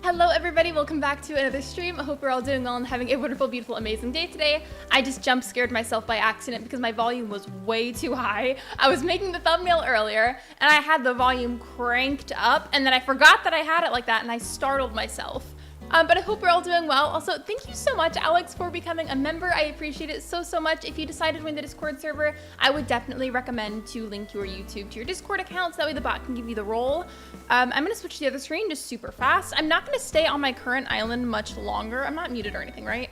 Hello everybody, welcome back to another stream. I hope we're all doing well and having a wonderful, beautiful, amazing day today. I just jump scared myself by accident because my volume was way too high. I was making the thumbnail earlier and I had the volume cranked up and then I forgot that I had it like that and I startled myself. But I hope we're all doing well. Also, thank you so much, Alex, for becoming a member. I appreciate it so, so much. If you decide to join the Discord server, I would definitely recommend to link your YouTube to your Discord account so that way the bot can give you the role. I'm going to switch to the other screen just super fast. I'm not going to stay on my current island much longer. I'm not muted or anything, right?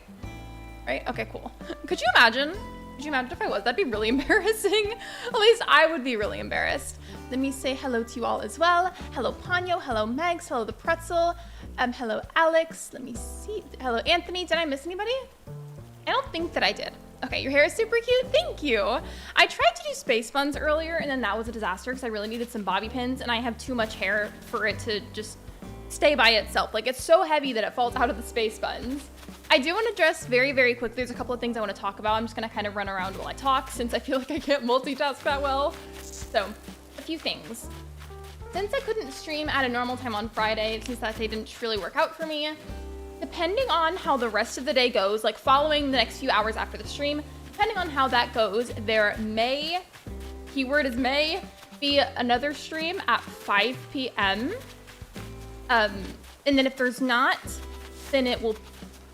Right? Okay, cool. Could you imagine? Could you imagine if I was? That'd be really embarrassing. At least I would be really embarrassed. Let me say hello to you all as well. Hello, Ponyo. Hello, Megs. Hello, the Pretzel. Hello, Alex. Let me see. Hello, Anthony. Did I miss anybody? I don't think that I did. Okay, your hair is super cute. Thank you. I tried to do space buns earlier, and then that was a disaster because I really needed some bobby pins, and I have too much hair for it to just stay by itself. Like, it's so heavy that it falls out of the space buns. I do want to dress very, very quick. There's a couple of things I want to talk about. I'm just going to kind of run around while I talk since I feel like I can't multitask that well. So, a few things. Since I couldn't stream at a normal time on Friday, since that day didn't really work out for me, depending on how the rest of the day goes, like following the next few hours after the stream, depending on how that goes, there may, keyword is may, be another stream at 5 p.m. And then if there's not, then it will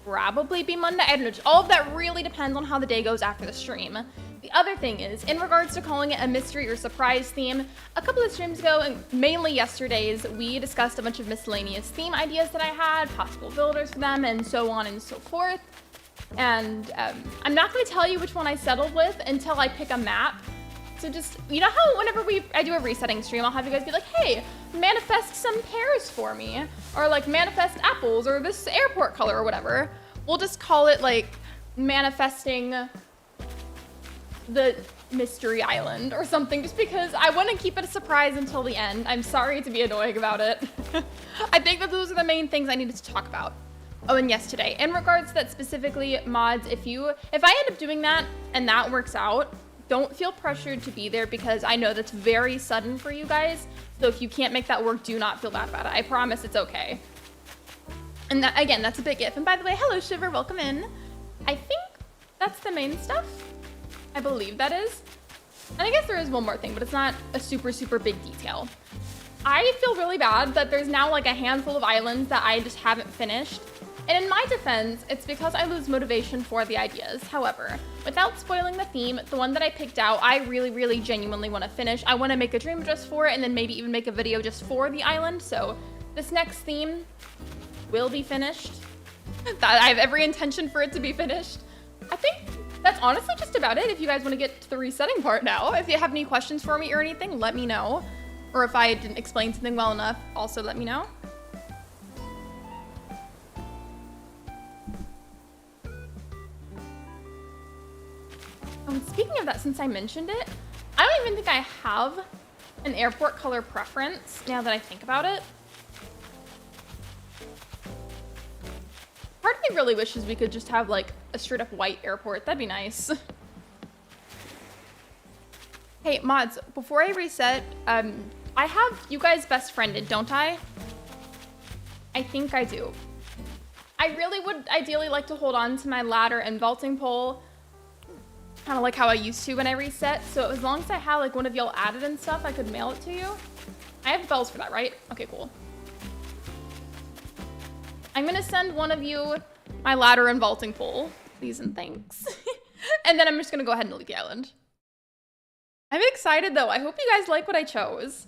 probably be Monday. I don't know. All of that really depends on how the day goes after the stream. The other thing is, in regards to calling it a mystery or surprise theme, a couple of streams ago, and mainly yesterday's, we discussed a bunch of miscellaneous theme ideas that I had, possible builders for them, and so on and so forth. And I'm not going to tell you which one I settled with until I pick a map. So just, you know how whenever I do a resetting stream, I'll have you guys be like, hey, manifest some pears for me, or like manifest apples, or this airport color, or whatever. We'll just call it like manifesting the mystery island or something, just because I want to keep it a surprise until the end. I'm sorry to be annoying about it. I think that those are the main things I needed to talk about. Oh, and yes, today, in regards to that specifically, mods, if I end up doing that and that works out, don't feel pressured to be there, because I know that's very sudden for you guys. So if you can't make that work, do not feel bad about it. I promise it's okay. And that, again, that's a big if. And by the way, hello Shiver, welcome in. I think that's the main stuff. I believe that is. And I guess there is one more thing, but it's not a super, super big detail. I feel really bad that there's now like a handful of islands that I just haven't finished. And in my defense, it's because I lose motivation for the ideas. However, without spoiling the theme, the one that I picked out, I really, really genuinely want to finish. I want to make a dream just for it, and then maybe even make a video just for the island. So this next theme will be finished. I have every intention for it to be finished. I think that's honestly just about it. If you guys want to get to the resetting part now, if you have any questions for me or anything, let me know. Or if I didn't explain something well enough, also let me know. Speaking of that, since I mentioned it, I don't even think I have an airport color preference now that I think about it. Part of me really wishes we could just have like a straight up white airport. That'd be nice. Hey mods, before I reset, I have you guys best friended, don't I? I think I do. I really would ideally like to hold on to my ladder and vaulting pole, kind of like how I used to when I reset. So as long as I have like one of y'all added and stuff, I could mail it to you. I have bells for that, right? Okay, cool. I'm gonna send one of you my ladder and vaulting pole, please and thanks. And then I'm just gonna go ahead and leave the island. I'm excited though. I hope you guys like what I chose.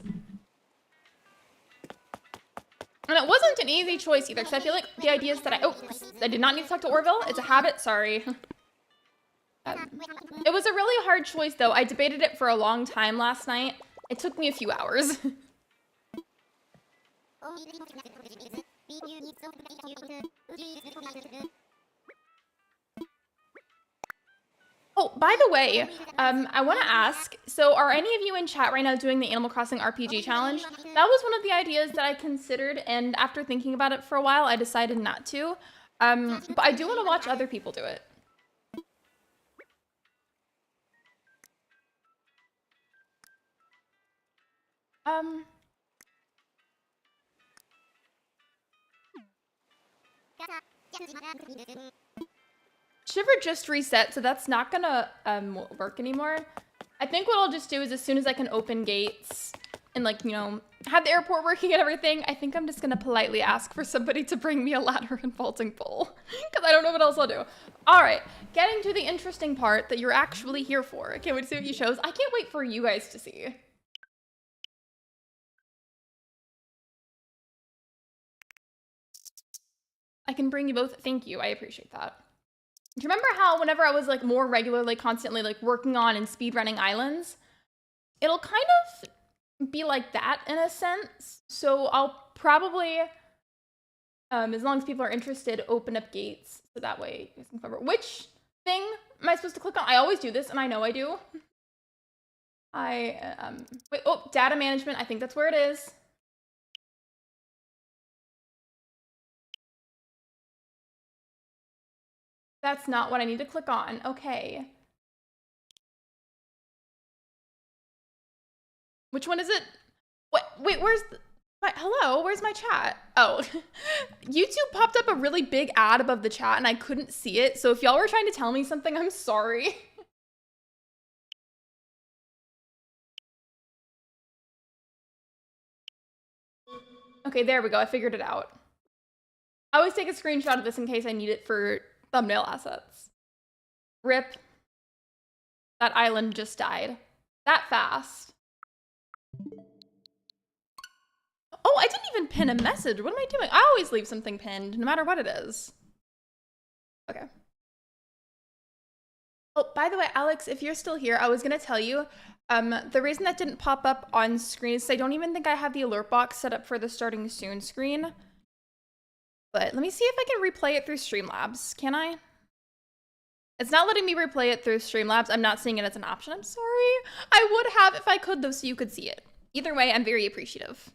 And it wasn't an easy choice either, because I feel like the ideas that I did not need to talk to Orville. It's a habit, sorry. It was a really hard choice though. I debated it for a long time last night. It took me a few hours. Oh, by the way, I want to ask, so are any of you in chat right now doing the Animal Crossing RPG challenge? That was one of the ideas that I considered, and after thinking about it for a while, I decided not to. But I do want to watch other people do it. Shiver just reset, so that's not gonna work anymore. I think what I'll just do is as soon as I can open gates and like, you know, have the airport working and everything, I think I'm just gonna politely ask for somebody to bring me a ladder and vaulting pole, because I don't know what else I'll do. All right, getting to the interesting part that you're actually here for. I can't wait to see what you chose. I can't wait for you guys to see. I can bring you both. Thank you. I appreciate that. Do you remember how whenever I was like more regularly, constantly like working on and speedrunning islands, it'll kind of be like that in a sense. So I'll probably, as long as people are interested, open up gates so that way you can cover. Which thing am I supposed to click on? I always do this, and I know I do. Wait, oh, data management. I think that's where it is. That's not what I need to click on. Okay. Which one is it? Wait, where's the... Hello, where's my chat? Oh, YouTube popped up a really big ad above the chat and I couldn't see it. So if y'all were trying to tell me something, I'm sorry. Okay, there we go. I figured it out. I always take a screenshot of this in case I need it for thumbnail assets. RIP. That island just died. That fast. Oh, I didn't even pin a message. What am I doing? I always leave something pinned, no matter what it is. Okay. Oh, by the way, Alex, if you're still here, I was gonna tell you, the reason that didn't pop up on screen is I don't even think I have the alert box set up for the starting soon screen. But let me see if I can replay it through Streamlabs. Can I? It's not letting me replay it through Streamlabs. I'm not seeing it as an option. I'm sorry. I would have if I could, though, so you could see it. Either way, I'm very appreciative.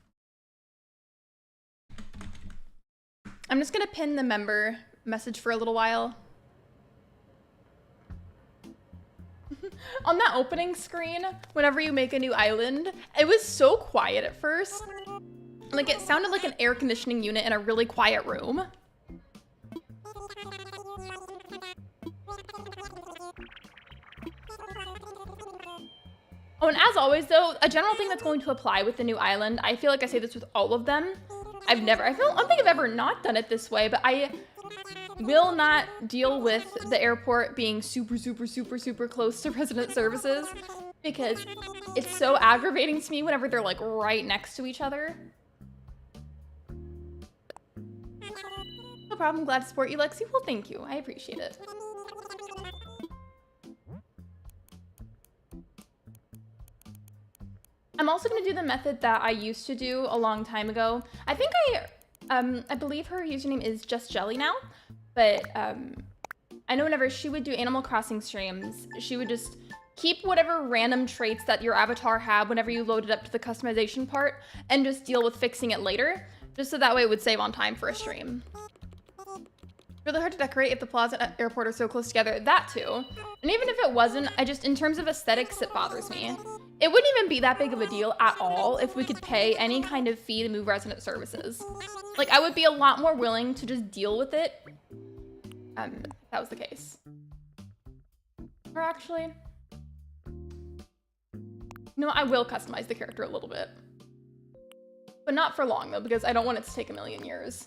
I'm just gonna pin the member message for a little while. On that opening screen, whenever you make a new island, it was so quiet at first. Like, it sounded like an air conditioning unit in a really quiet room. Oh, and as always, though, a general thing that's going to apply with the new island, I feel like I say this with all of them. I don't think I've ever not done it this way, but I will not deal with the airport being super, super, super, super close to resident services because it's so aggravating to me whenever they're like right next to each other. No problem, glad to support you, Lexi. Well, thank you, I appreciate it. I'm also gonna do the method that I used to do a long time ago. I think I believe her username is Just Jelly now, but I know whenever she would do Animal Crossing streams, she would just keep whatever random traits that your avatar had whenever you loaded up to the customization part and just deal with fixing it later, just so that way it would save on time for a stream. Really hard to decorate if the plaza and airport are so close together. That too. And even if it wasn't, in terms of aesthetics, it bothers me. It wouldn't even be that big of a deal at all if we could pay any kind of fee to move resident services. Like, I would be a lot more willing to just deal with it. If that was the case. Or actually, no, I will customize the character a little bit. But not for long though, because I don't want it to take a million years.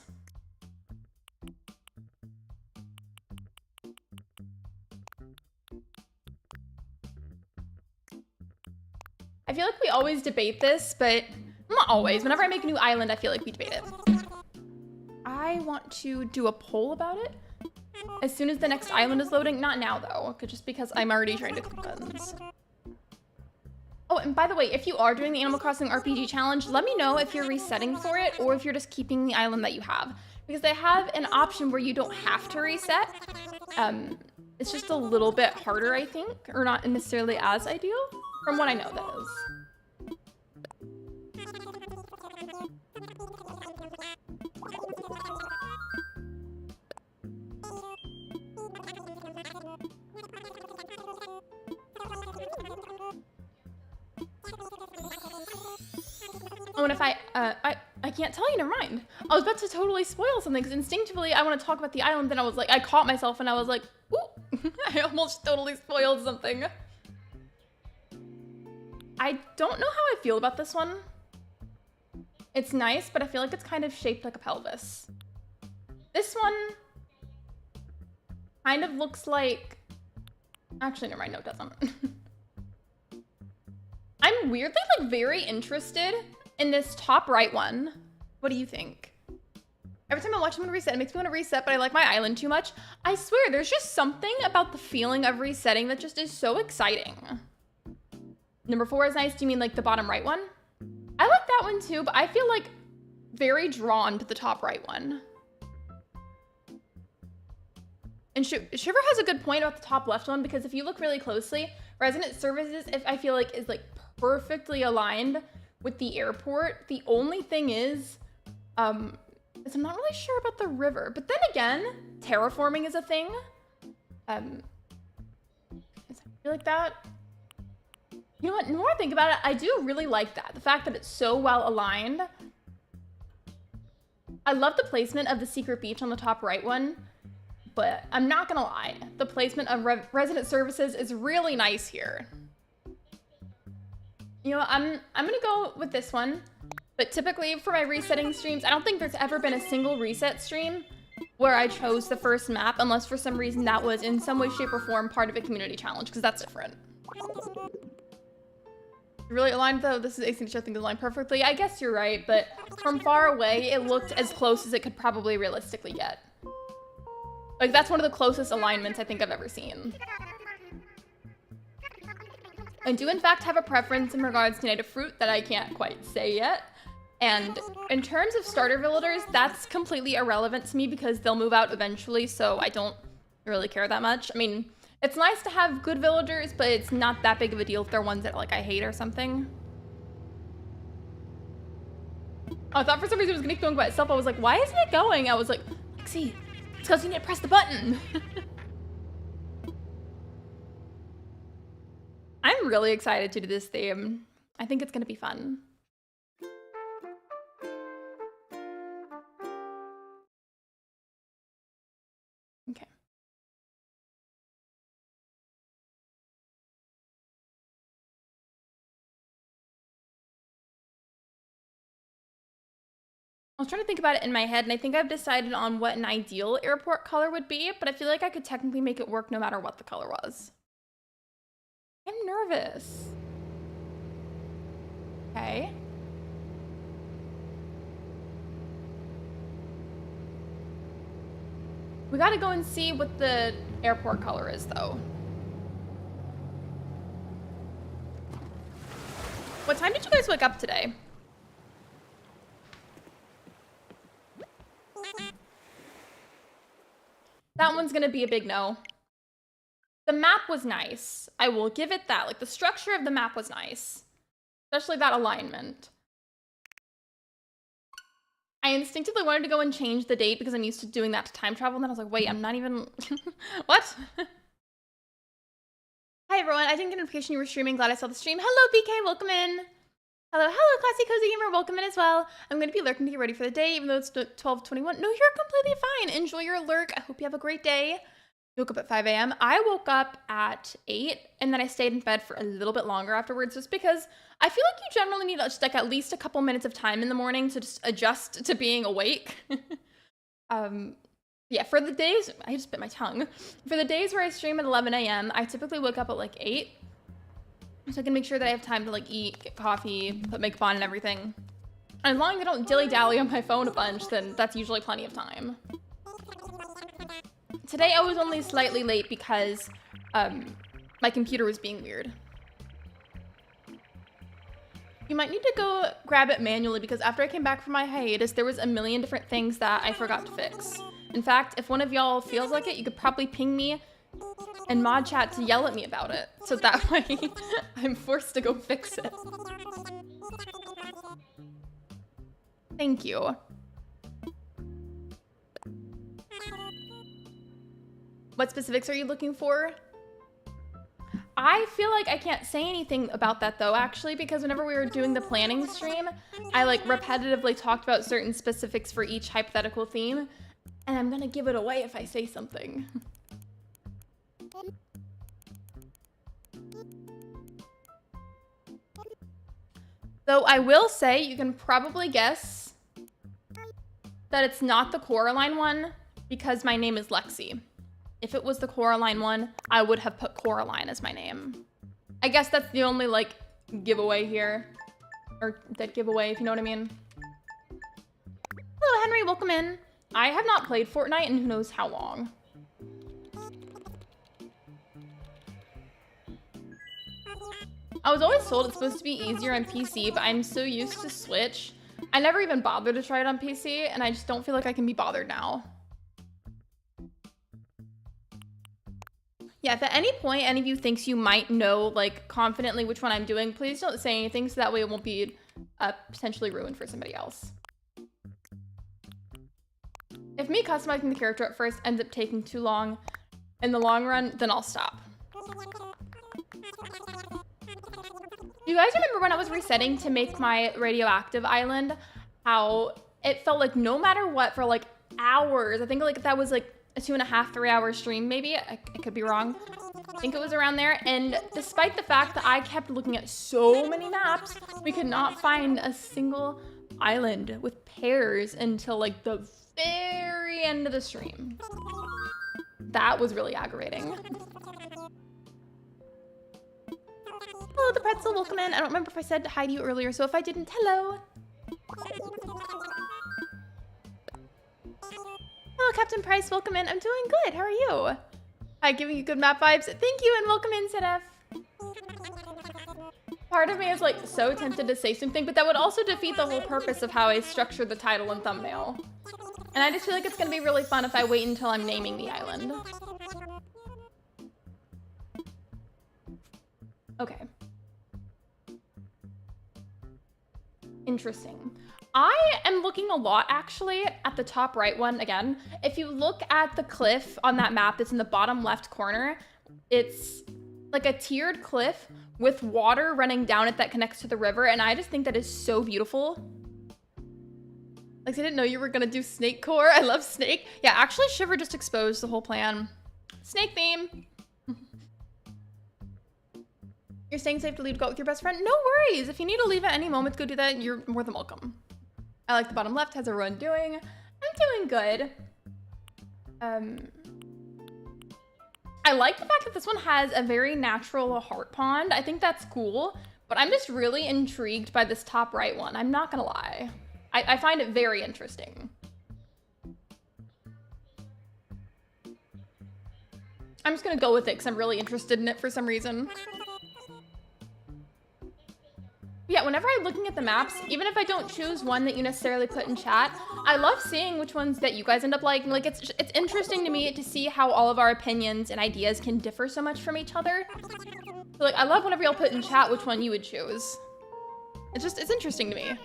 I feel like we always debate this, but not always. Whenever I make a new island, I feel like we debate it. I want to do a poll about it as soon as the next island is loading. Not now, though, just because I'm already trying to click buttons. Oh, and by the way, if you are doing the Animal Crossing RPG challenge, let me know if you're resetting for it or if you're just keeping the island that you have. Because they have an option where you don't have to reset. It's just a little bit harder, I think, or not necessarily as ideal. From what I know, that is. Oh, and if I can't tell you, never mind. I was about to totally spoil something because instinctively I want to talk about the island, then I was like, I caught myself and I was like, ooh, I almost totally spoiled something. I don't know how I feel about this one. It's nice, but I feel like it's kind of shaped like a pelvis. This one kind of looks like... Actually, never mind, no, it doesn't. I'm weirdly, like, very interested in this top right one. What do you think? Every time I watch someone reset, it makes me want to reset, but I like my island too much. I swear, there's just something about the feeling of resetting that just is so exciting. Number 4 is nice. Do you mean like the bottom right one? I like that one too, but I feel like very drawn to the top right one. And Shiver has a good point about the top left one, because if you look really closely, resident services, I feel like, is like perfectly aligned with the airport. The only thing is I'm not really sure about the river, but then again, terraforming is a thing. I feel like that. You know what, the more I think about it, I do really like that. The fact that it's so well aligned. I love the placement of the secret beach on the top right one, but I'm not gonna lie. The placement of resident services is really nice here. You know, I'm gonna go with this one, but typically for my resetting streams, I don't think there's ever been a single reset stream where I chose the first map, unless for some reason that was in some way, shape, or form part of a community challenge, because that's different. Really aligned though. This is async, I think, aligned perfectly. I guess you're right, but from far away, it looked as close as it could probably realistically get. Like, that's one of the closest alignments I think I've ever seen. I do, in fact, have a preference in regards to native fruit that I can't quite say yet. And in terms of starter villagers, that's completely irrelevant to me because they'll move out eventually, so I don't really care that much. I mean, it's nice to have good villagers, but it's not that big of a deal if they're ones that, like, I hate or something. I thought for some reason it was gonna keep going by itself. I was like, why isn't it going? I was like, Lexi, it's because you need to press the button. I'm really excited to do this theme. I think it's gonna be fun. Okay. I was trying to think about it in my head, and I think I've decided on what an ideal airport color would be, but I feel like I could technically make it work no matter what the color was. I'm nervous. Okay. We gotta go and see what the airport color is, though. What time did you guys wake up today? That one's gonna be a big no. The map was nice. I will give it that. Like, the structure of the map was nice. Especially that alignment. I instinctively wanted to go and change the date because I'm used to doing that to time travel, and then I was like, wait, I'm not even... What? Hi, everyone. I didn't get a notification you were streaming. Glad I saw the stream. Hello, BK. Welcome in. Hello, Classy Cozy Gamer. Welcome in as well. I'm going to be lurking to get ready for the day, even though it's 12:21. No, you're completely fine. Enjoy your lurk. I hope you have a great day. You woke up at 5 a.m. I woke up at 8, and then I stayed in bed for a little bit longer afterwards, just because I feel like you generally need just like at least a couple minutes of time in the morning to just adjust to being awake. Yeah, for the days, I just bit my tongue. For the days where I stream at 11 a.m., I typically wake up at like 8. So I can make sure that I have time to like eat, get coffee, put makeup on and everything. And as long as I don't dilly-dally on my phone a bunch, then that's usually plenty of time. Today I was only slightly late because my computer was being weird. You might need to go grab it manually because after I came back from my hiatus, there was a million different things that I forgot to fix. In fact, if one of y'all feels like it, you could probably ping me in mod chat to yell at me about it. So that way I'm forced to go fix it. Thank you. What specifics are you looking for? I feel like I can't say anything about that though, actually, because whenever we were doing the planning stream, I like repetitively talked about certain specifics for each hypothetical theme, and I'm gonna give it away if I say something. Though I will say, you can probably guess that it's not the Coraline one because my name is Lexi. If it was the Coraline one, I would have put Coraline as my name. I guess that's the only, like, giveaway here. Or dead giveaway, if you know what I mean. Hello, Henry. Welcome in. I have not played Fortnite in who knows how long. I was always told it's supposed to be easier on PC, but I'm so used to Switch. I never even bothered to try it on PC, and I just don't feel like I can be bothered now. Yeah, if at any point any of you thinks you might know, like, confidently which one I'm doing, please don't say anything so that way it won't be potentially ruined for somebody else. If me customizing the character at first ends up taking too long in the long run, then I'll stop. You guys remember when I was resetting to make my radioactive island, how it felt like no matter what for like hours, I think like that was like a 2.5, 3 hour stream maybe, I could be wrong. I think it was around there, and despite the fact that I kept looking at so many maps, we could not find a single island with pairs until like the very end of the stream. That was really aggravating. Hello, the pretzel, welcome in. I don't remember if I said hi to you earlier, so if I didn't, hello. Hello, Captain Price, welcome in. I'm doing good, how are you? Hi, giving you good map vibes. Thank you, and welcome in, Sedef. Part of me is like so tempted to say something, but that would also defeat the whole purpose of how I structure the title and thumbnail. And I just feel like it's gonna be really fun if I wait until I'm naming the island. Okay. Interesting. I am looking a lot actually at the top right one again. If you look at the cliff on that map that's in the bottom left corner, it's like a tiered cliff with water running down it that connects to the river, and I just think that is so beautiful. Like, I didn't know you were gonna do snake core. I love snake. Yeah, actually Shiver just exposed the whole plan. Snake theme. You're staying safe to leave to go out with your best friend? No worries. If you need to leave at any moment, go do that. You're more than welcome. I like the bottom left. How's everyone doing? I'm doing good. I like the fact that this one has a very natural heart pond. I think that's cool, but I'm just really intrigued by this top right one. I'm not gonna lie. I find it very interesting. I'm just gonna go with it because I'm really interested in it for some reason. Yeah, whenever I'm looking at the maps, even if I don't choose one that you necessarily put in chat, I love seeing which ones that you guys end up liking. Like, it's interesting to me to see how all of our opinions and ideas can differ so much from each other. So, like, I love whenever y'all put in chat which one you would choose. It's interesting to me.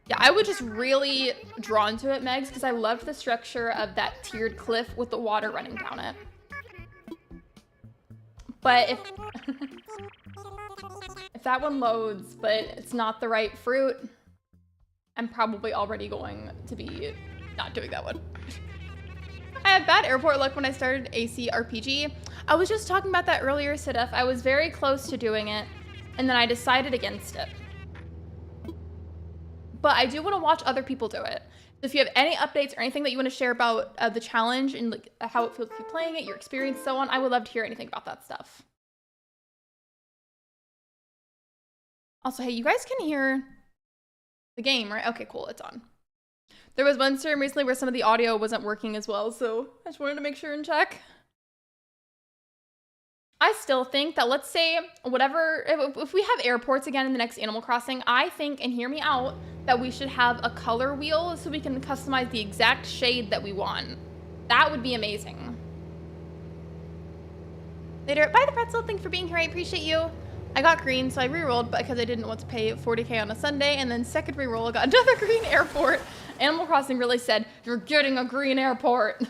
Yeah, I was just really drawn to it, Megs, because I loved the structure of that tiered cliff with the water running down it. But if if that one loads, but it's not the right fruit, I'm probably already going to be not doing that one. I had bad airport luck when I started AC RPG. I was just talking about that earlier, Sidef. I was very close to doing it, and then I decided against it. But I do want to watch other people do it. If you have any updates or anything that you want to share about the challenge and like how it feels to be playing it, your experience, so on, I would love to hear anything about that stuff. Also, hey, you guys can hear the game, right? Okay, cool, it's on. There was one stream recently where some of the audio wasn't working as well, so I just wanted to make sure and check. I still think that, let's say, whatever, if we have airports again in the next Animal Crossing, I think, and hear me out, that we should have a color wheel so we can customize the exact shade that we want. That would be amazing. Later, bye the pretzel, thanks for being here, I appreciate you. I got green, so I re-rolled because I didn't want to pay 40k on a Sunday, and then second re-roll, I got another green airport. Animal Crossing really said, you're getting a green airport.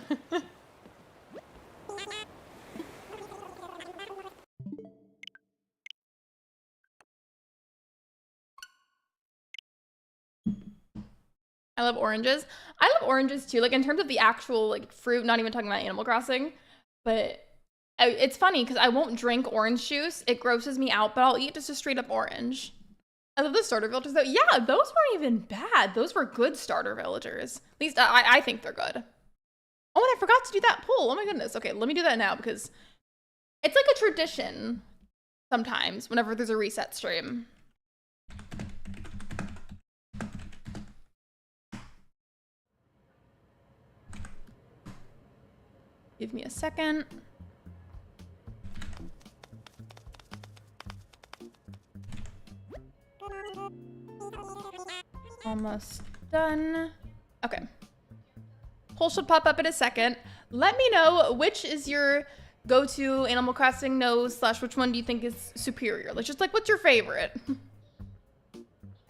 I love oranges. I love oranges too, like in terms of the actual like fruit, not even talking about Animal Crossing, but it's funny because I won't drink orange juice. It grosses me out, but I'll eat just a straight up orange. I love the starter villagers though. Yeah, those weren't even bad. Those were good starter villagers. At least I think they're good. Oh, and I forgot to do that poll. Oh my goodness. Okay, let me do that now because it's like a tradition sometimes whenever there's a reset stream. Give me a second. Almost done. Okay. Poll should pop up in a second. Let me know which is your go-to Animal Crossing nose / which one do you think is superior? Like, just like, what's your favorite?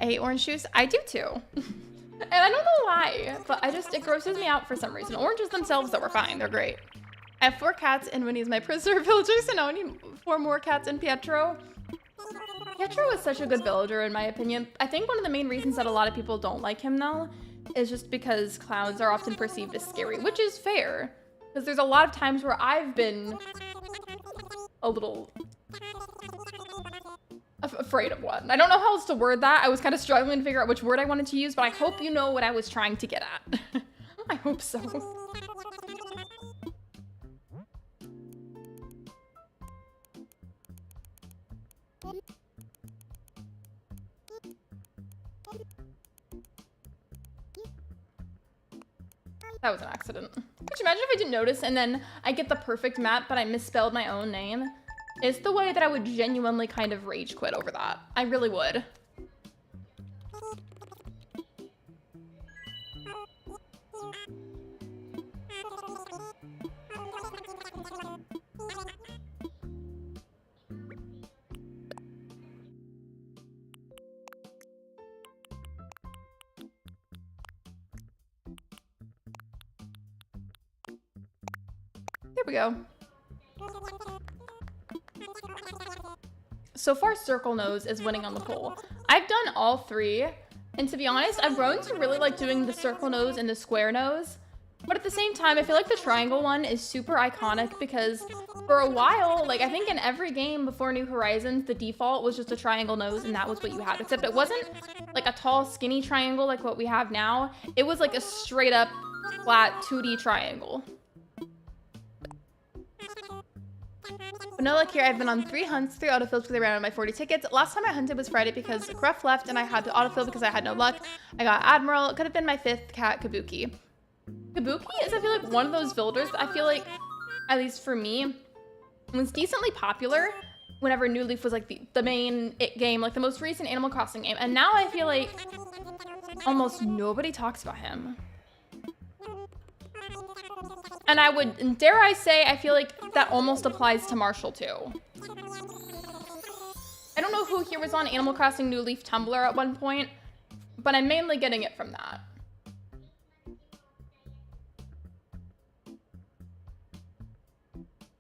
I hate orange juice. I do too. And I don't know why, but it grosses me out for some reason. Oranges themselves, though, are fine. They're great. I have 4 cats, and Winnie's my preserve villager, so now I need 4 more cats and Pietro. Pietro is such a good villager, in my opinion. I think one of the main reasons that a lot of people don't like him, though, is just because clowns are often perceived as scary, which is fair. Because there's a lot of times where I've been a little afraid of one. I don't know how else to word that. I was kind of struggling to figure out which word I wanted to use, but I hope you know what I was trying to get at. I hope so. That was an accident. Could you imagine if I didn't notice and then I get the perfect map, but I misspelled my own name? It's the way that I would genuinely kind of rage quit over that. I really would. There we go. So far, Circle Nose is winning on the poll. I've done all three, and to be honest, I've grown to really like doing the Circle Nose and the Square Nose. But at the same time, I feel like the Triangle one is super iconic because for a while, like I think in every game before New Horizons, the default was just a triangle nose and that was what you had. Except it wasn't like a tall, skinny triangle like what we have now. It was like a straight up flat 2D triangle. But no luck here, I've been on 3 hunts, 3 autofills because I ran out of my 40 tickets. Last time I hunted was Friday because Gruff left and I had to autofill because I had no luck. I got Admiral, it could have been my 5th cat, Kabuki. Kabuki is, I feel like, one of those villagers that I feel like, at least for me, was decently popular whenever New Leaf was like the main game, like the most recent Animal Crossing game. And now I feel like almost nobody talks about him. And I would, dare I say, I feel like that almost applies to Marshall too. I don't know who here was on Animal Crossing New Leaf Tumblr at one point, but I'm mainly getting it from that.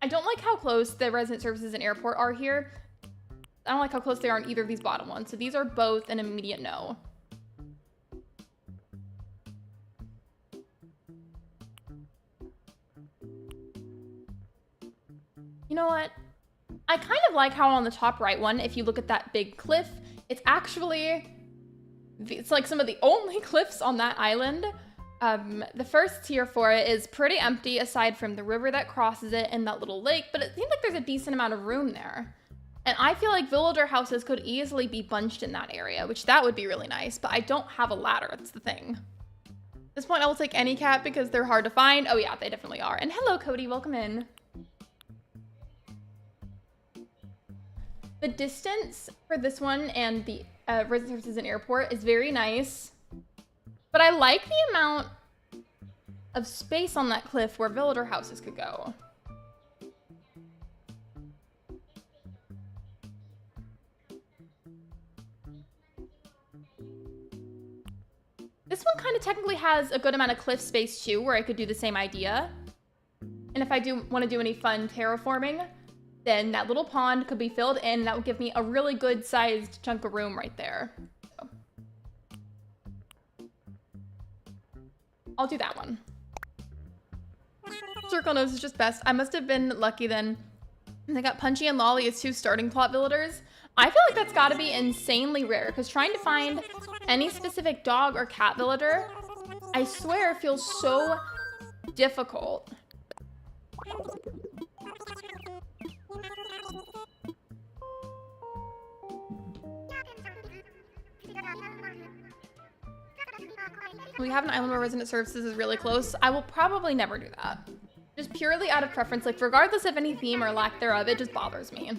I don't like how close the resident services and airport are here. I don't like how close they are on either of these bottom ones. So these are both an immediate no. You know what? I kind of like how on the top right one, if you look at that big cliff, it's actually, it's like some of the only cliffs on that island. The first tier for it is pretty empty aside from the river that crosses it and that little lake, but it seems like there's a decent amount of room there. And I feel like villager houses could easily be bunched in that area, which that would be really nice, but I don't have a ladder, that's the thing. At this point, I will take any cat because they're hard to find. Oh yeah, they definitely are. And hello, Cody, welcome in. The distance for this one and the resident services and airport is very nice. But I like the amount of space on that cliff where villager houses could go. This one kind of technically has a good amount of cliff space too, where I could do the same idea. And if I do want to do any fun terraforming, then that little pond could be filled in. That would give me a really good sized chunk of room right there. So I'll do that one. Circle Nose is just best. I must have been lucky then. And I got Punchy and Lolly as 2 starting plot villagers. I feel like that's got to be insanely rare because trying to find any specific dog or cat villager, I swear, feels so difficult. We have an island where resident services is really close. I will probably never do that. Just purely out of preference, like regardless of any theme or lack thereof, it just bothers me.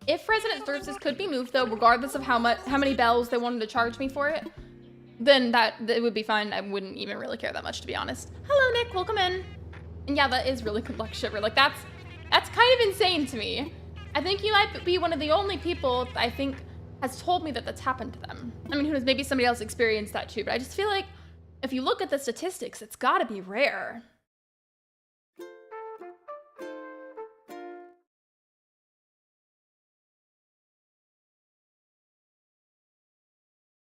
If resident services could be moved though, regardless of how many bells they wanted to charge me for it, then that would be fine. I wouldn't even really care that much, to be honest. Hello, Nick, welcome in. And yeah, that is really good luck, Shiver. Like that's kind of insane to me. I think you might be one of the only people I think has told me that that's happened to them. I mean, who knows, maybe somebody else experienced that too, but I just feel like if you look at the statistics, it's gotta be rare.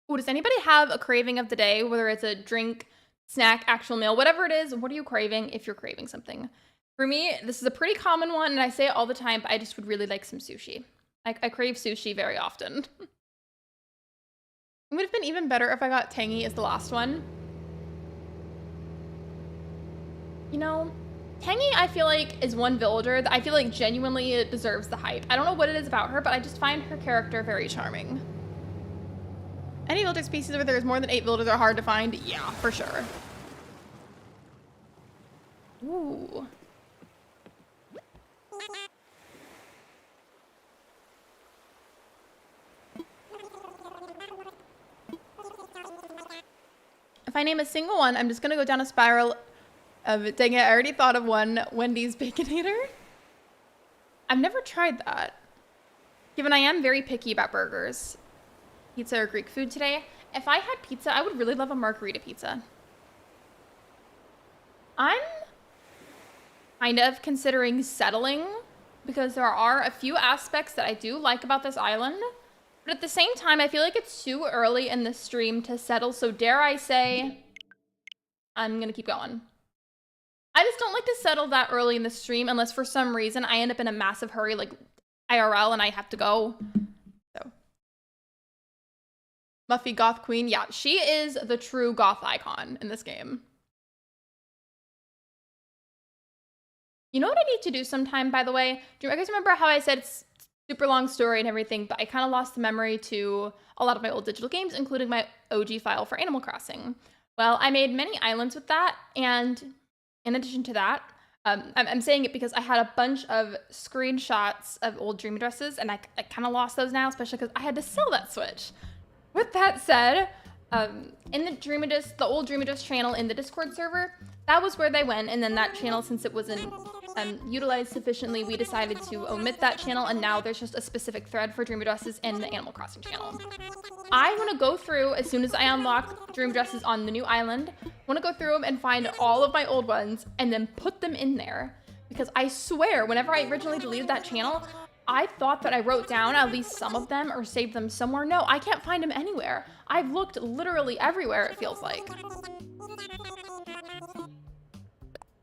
Oh, does anybody have a craving of the day, whether it's a drink, snack, actual meal, whatever it is? What are you craving if you're craving something? For me, this is a pretty common one, and I say it all the time, but I just would really like some sushi. I crave sushi very often. It would have been even better if I got Tangy as the last one. You know, Tangy, I feel like, is one villager that I feel like genuinely deserves the hype. I don't know what it is about her, but I just find her character very charming. Any villager species where there's more than 8 villagers are hard to find? Yeah, for sure. Ooh. If I name a single one, I'm just gonna go down a spiral of, dang it, I already thought of one, Wendy's Baconator. I've never tried that. Given I am very picky about burgers, pizza or Greek food today, if I had pizza, I would really love a margarita pizza. I'm kind of considering settling because there are a few aspects that I do like about this island. But at the same time, I feel like it's too early in the stream to settle. So dare I say, I'm going to keep going. I just don't like to settle that early in the stream unless for some reason I end up in a massive hurry, like IRL, and I have to go. So, Muffy Goth Queen. Yeah, she is the true goth icon in this game. You know what I need to do sometime, by the way? Do you guys remember how I said it's super long story and everything, but I kind of lost the memory to a lot of my old digital games, including my OG file for Animal Crossing? Well, I made many islands with that, and in addition to that, I'm saying it because I had a bunch of screenshots of old dream addresses, and I kind of lost those now, especially because I had to sell that Switch. With that said, in the dream address, the old dream address channel in the Discord server, that was where they went, and then that channel, since it wasn't utilized sufficiently, we decided to omit that channel, and now there's just a specific thread for dream addresses in the Animal Crossing channel. I want to go through, as soon as I unlock dream addresses on the new island, want to go through them and find all of my old ones and then put them in there. Because I swear, whenever I originally deleted that channel, I thought that I wrote down at least some of them or saved them somewhere. No, I can't find them anywhere. I've looked literally everywhere, it feels like.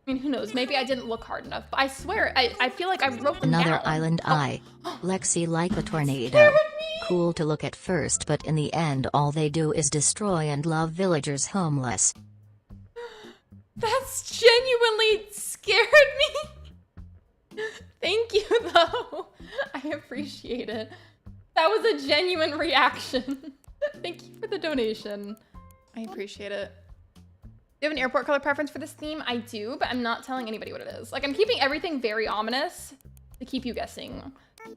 I mean, who knows? Maybe I didn't look hard enough, but I swear, I feel like I wrote them down. Another island Lexi like a tornado. Cool to look at first, but in the end all they do is destroy and love villagers homeless. That's genuinely scared me. Thank you, though. I appreciate it. That was a genuine reaction. Thank you for the donation. I appreciate it. Do you have an airport color preference for this theme? I do, but I'm not telling anybody what it is. Like, I'm keeping everything very ominous to keep you guessing.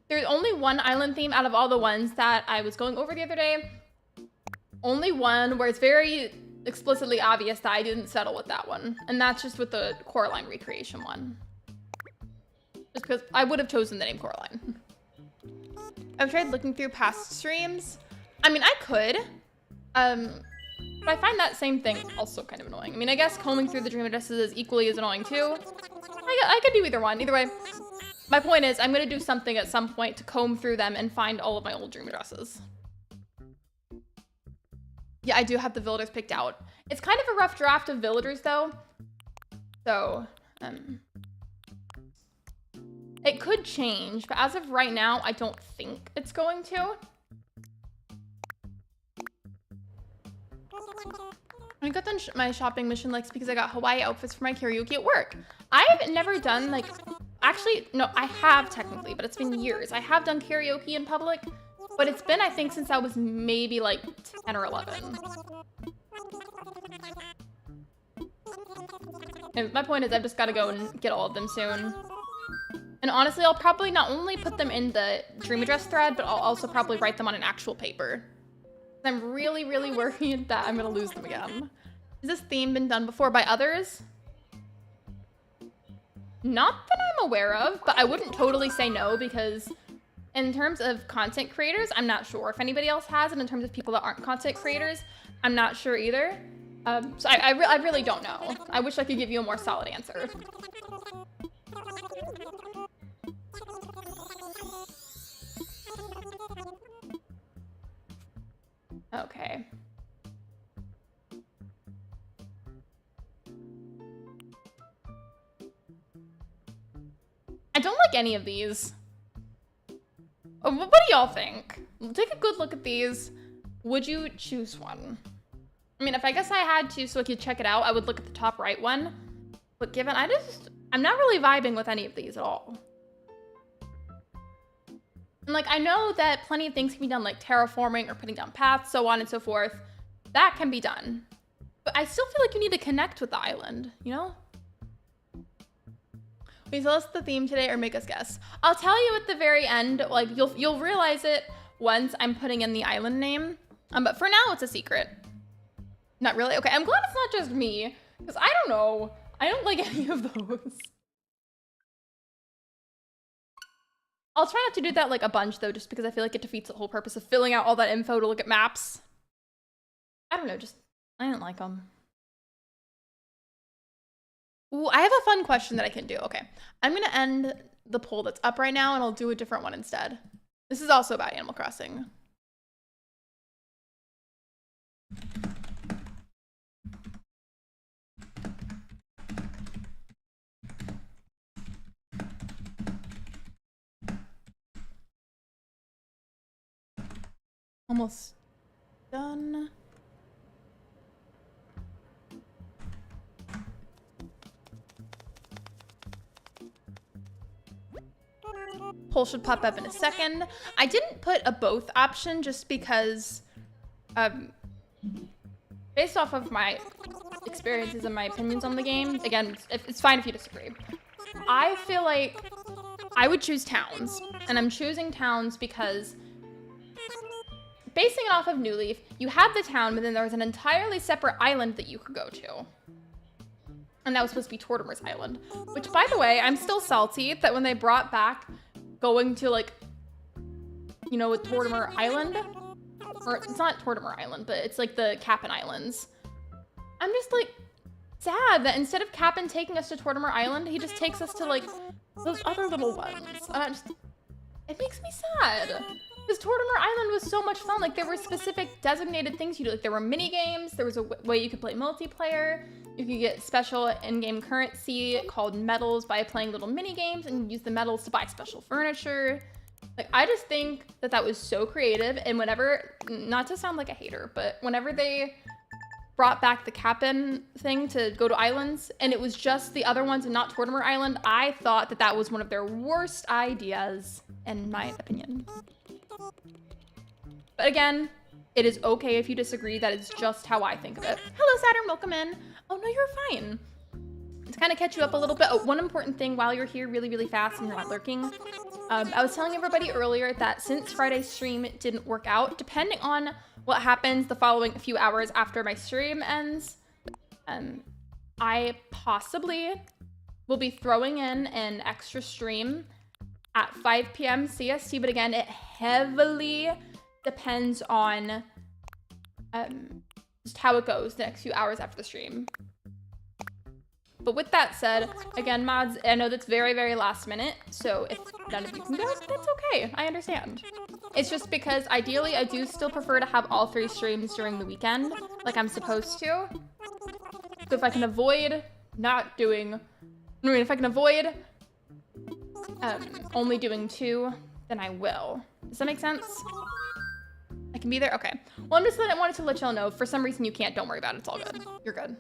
There's only one island theme out of all the ones that I was going over the other day. Only one where it's very explicitly obvious that I didn't settle with that one. And that's just with the Coraline recreation one. Just because I would have chosen the name Coraline. I've tried looking through past streams. I mean, I could. But I find that same thing also kind of annoying. I mean, I guess combing through the dream addresses is equally as annoying too. I could do either one. Either way, my point is I'm going to do something at some point to comb through them and find all of my old dream addresses. Yeah, I do have the villagers picked out. It's kind of a rough draft of villagers though. So, it could change, but as of right now, I don't think it's going to. I got done my shopping mission Lex because I got Hawaii outfits for my karaoke at work. I've never done like, actually, no, I have technically, but it's been years. I have done karaoke in public, but it's been, I think, since I was maybe like 10 or 11. And my point is I've just got to go and get all of them soon. And honestly, I'll probably not only put them in the dream address thread, but I'll also probably write them on an actual paper. I'm really, really worried that I'm gonna lose them again. Has this theme been done before by others? Not that I'm aware of, but I wouldn't totally say no because in terms of content creators, I'm not sure if anybody else has, and in terms of people that aren't content creators, I'm not sure either. So I really don't know. I wish I could give you a more solid answer. Okay. I don't like any of these. What do y'all think? Take a good look at these. Would you choose one? I mean, if I guess I had to so I could check it out, I would look at the top right one. But given I'm not really vibing with any of these at all. And like, I know that plenty of things can be done, like terraforming or putting down paths, so on and so forth. That can be done. But I still feel like you need to connect with the island, you know? Will you tell us the theme today or make us guess? I'll tell you at the very end. Like you'll realize it once I'm putting in the island name. But for now, it's a secret. Not really. Okay, I'm glad it's not just me, because I don't know. I don't like any of those. I'll try not to do that like a bunch though, just because I feel like it defeats the whole purpose of filling out all that info to look at maps. I don't know, just I didn't like them. Ooh, I have a fun question that I can do. Okay, I'm gonna end the poll that's up right now and I'll do a different one instead. This is also about Animal Crossing. Almost done. Poll should pop up in a second. I didn't put a both option just because, based off of my experiences and my opinions on the game, again, it's fine if you disagree. I feel like I would choose towns, and I'm choosing towns because basing it off of New Leaf, you had the town, but then there was an entirely separate island that you could go to. And that was supposed to be Tortimer's Island. Which, by the way, I'm still salty that when they brought back going to, like, you know, Tortimer Island, or it's not Tortimer Island, but it's like the Cap'n Islands. I'm just, like, sad that instead of Cap'n taking us to Tortimer Island, he just takes us to, like, those other little ones. And it makes me sad. Because Tortimer Island was so much fun. Like, there were specific designated things you do. Like, there were mini games. There was a way you could play multiplayer. You could get special in-game currency called medals by playing little mini games and use the medals to buy special furniture. Like, I just think that that was so creative. And whenever, not to sound like a hater, but whenever they brought back the Cap'n thing to go to islands, and it was just the other ones and not Tortimer Island, I thought that that was one of their worst ideas, in my opinion. But again, it is okay if you disagree. That is just how I think of it. Hello, Saturn. Welcome in. Oh, no, you're fine. To kind of catch you up a little bit, one important thing while you're here really, really fast and you're not lurking. I was telling everybody earlier that since Friday's stream didn't work out, depending on what happens the following few hours after my stream ends, I possibly will be throwing in an extra stream at 5 p.m. CST, but again, it heavily depends on just how it goes the next few hours after the stream. But with that said, again, mods, I know that's very, very last minute, so if none of you can go, that's okay. I understand. It's just because ideally I do still prefer to have all 3 streams during the weekend, like I'm supposed to. So if I can avoid not doing, I mean, if I can avoid only doing 2, then I will. Does that make sense? I can be there? Okay. Well, I wanted to let y'all know. For some reason you can't, don't worry about it. It's all good. You're good.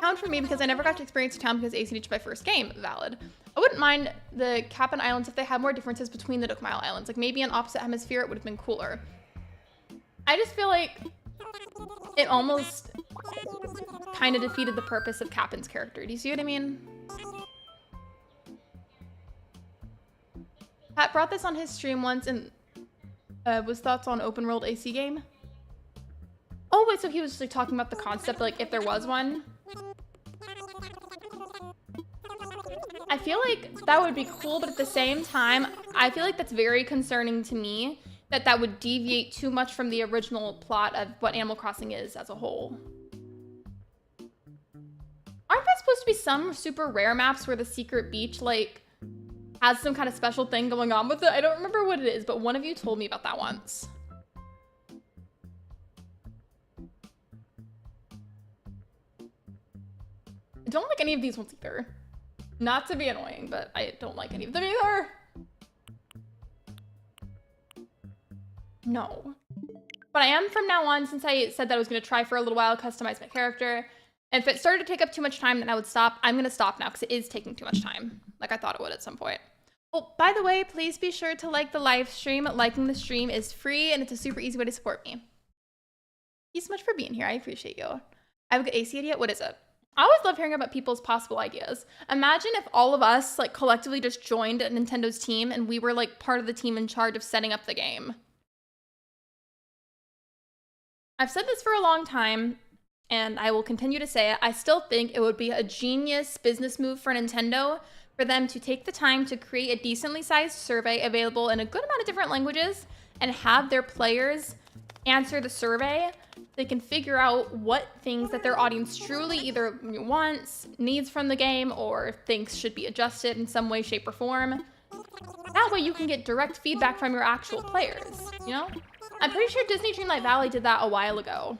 Town for me because I never got to experience a town because ACH was my first game. Valid. I wouldn't mind the Cap'n Islands if they had more differences between the Nookmile Islands. Like maybe an opposite hemisphere, it would have been cooler. I just feel like it almost kind of defeated the purpose of Cap'n's character. Do you see what I mean? Pat brought this on his stream once and was thoughts on open world AC game. Oh wait, so he was like talking about the concept, like if there was one. I feel like that would be cool, but at the same time, I feel like that's very concerning to me that that would deviate too much from the original plot of what Animal Crossing is as a whole. Aren't there supposed to be some super rare maps where the secret beach, like, has some kind of special thing going on with it? I don't remember what it is, but one of you told me about that once. I don't like any of these ones either. Not to be annoying, but I don't like any of them either. No. But I am from now on, since I said that I was going to try for a little while, customize my character. And if it started to take up too much time, then I would stop. I'm going to stop now because it is taking too much time. Like I thought it would at some point. Oh, by the way, please be sure to like the live stream. Liking the stream is free and it's a super easy way to support me. Thank you so much for being here. I appreciate you. I have a good AC idea. What is it? I always love hearing about people's possible ideas. Imagine if all of us like collectively just joined Nintendo's team and we were like part of the team in charge of setting up the game. I've said this for a long time, and I will continue to say it. I still think it would be a genius business move for Nintendo for them to take the time to create a decently sized survey available in a good amount of different languages and have their players answer the survey. They can figure out what things that their audience truly either wants, needs from the game, or thinks should be adjusted in some way, shape, or form. That way you can get direct feedback from your actual players, you know? I'm pretty sure Disney Dreamlight Valley did that a while ago.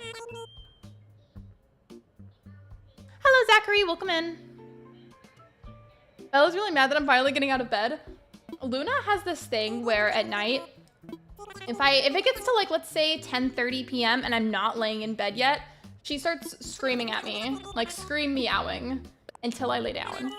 Hello, Zachary. Welcome in. Bella's really mad that I'm finally getting out of bed. Luna has this thing where at night, if it gets to like, let's say 10:30 p.m. and I'm not laying in bed yet, she starts screaming at me, like scream meowing until I lay down.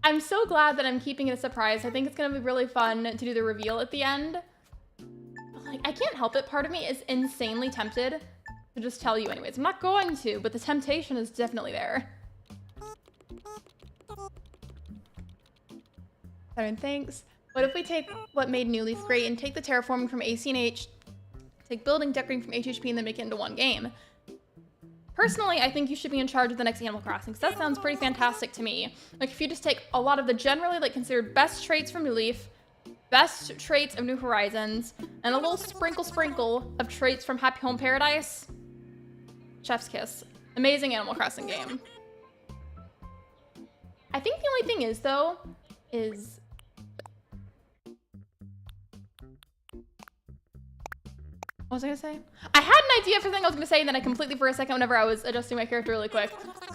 I'm so glad that I'm keeping it a surprise. I think it's gonna be really fun to do the reveal at the end. But like, I can't help it. Part of me is insanely tempted to just tell you anyways. I'm not going to, but the temptation is definitely there. Aaron, thanks. What if we take what made New Leaf great and take the terraforming from acnh, take building decorating from HHP, and then make it into one game? Personally, I think you should be in charge of the next Animal Crossing, so that sounds pretty fantastic to me. Like, if you just take a lot of the generally, like, considered best traits from New Leaf, best traits of New Horizons, and a little sprinkle of traits from Happy Home Paradise. Chef's kiss. Amazing Animal Crossing game. I think the only thing is, though, is... What was I gonna say? I had an idea for something I was gonna say, and then I completely for a second whenever I was adjusting my character really quick.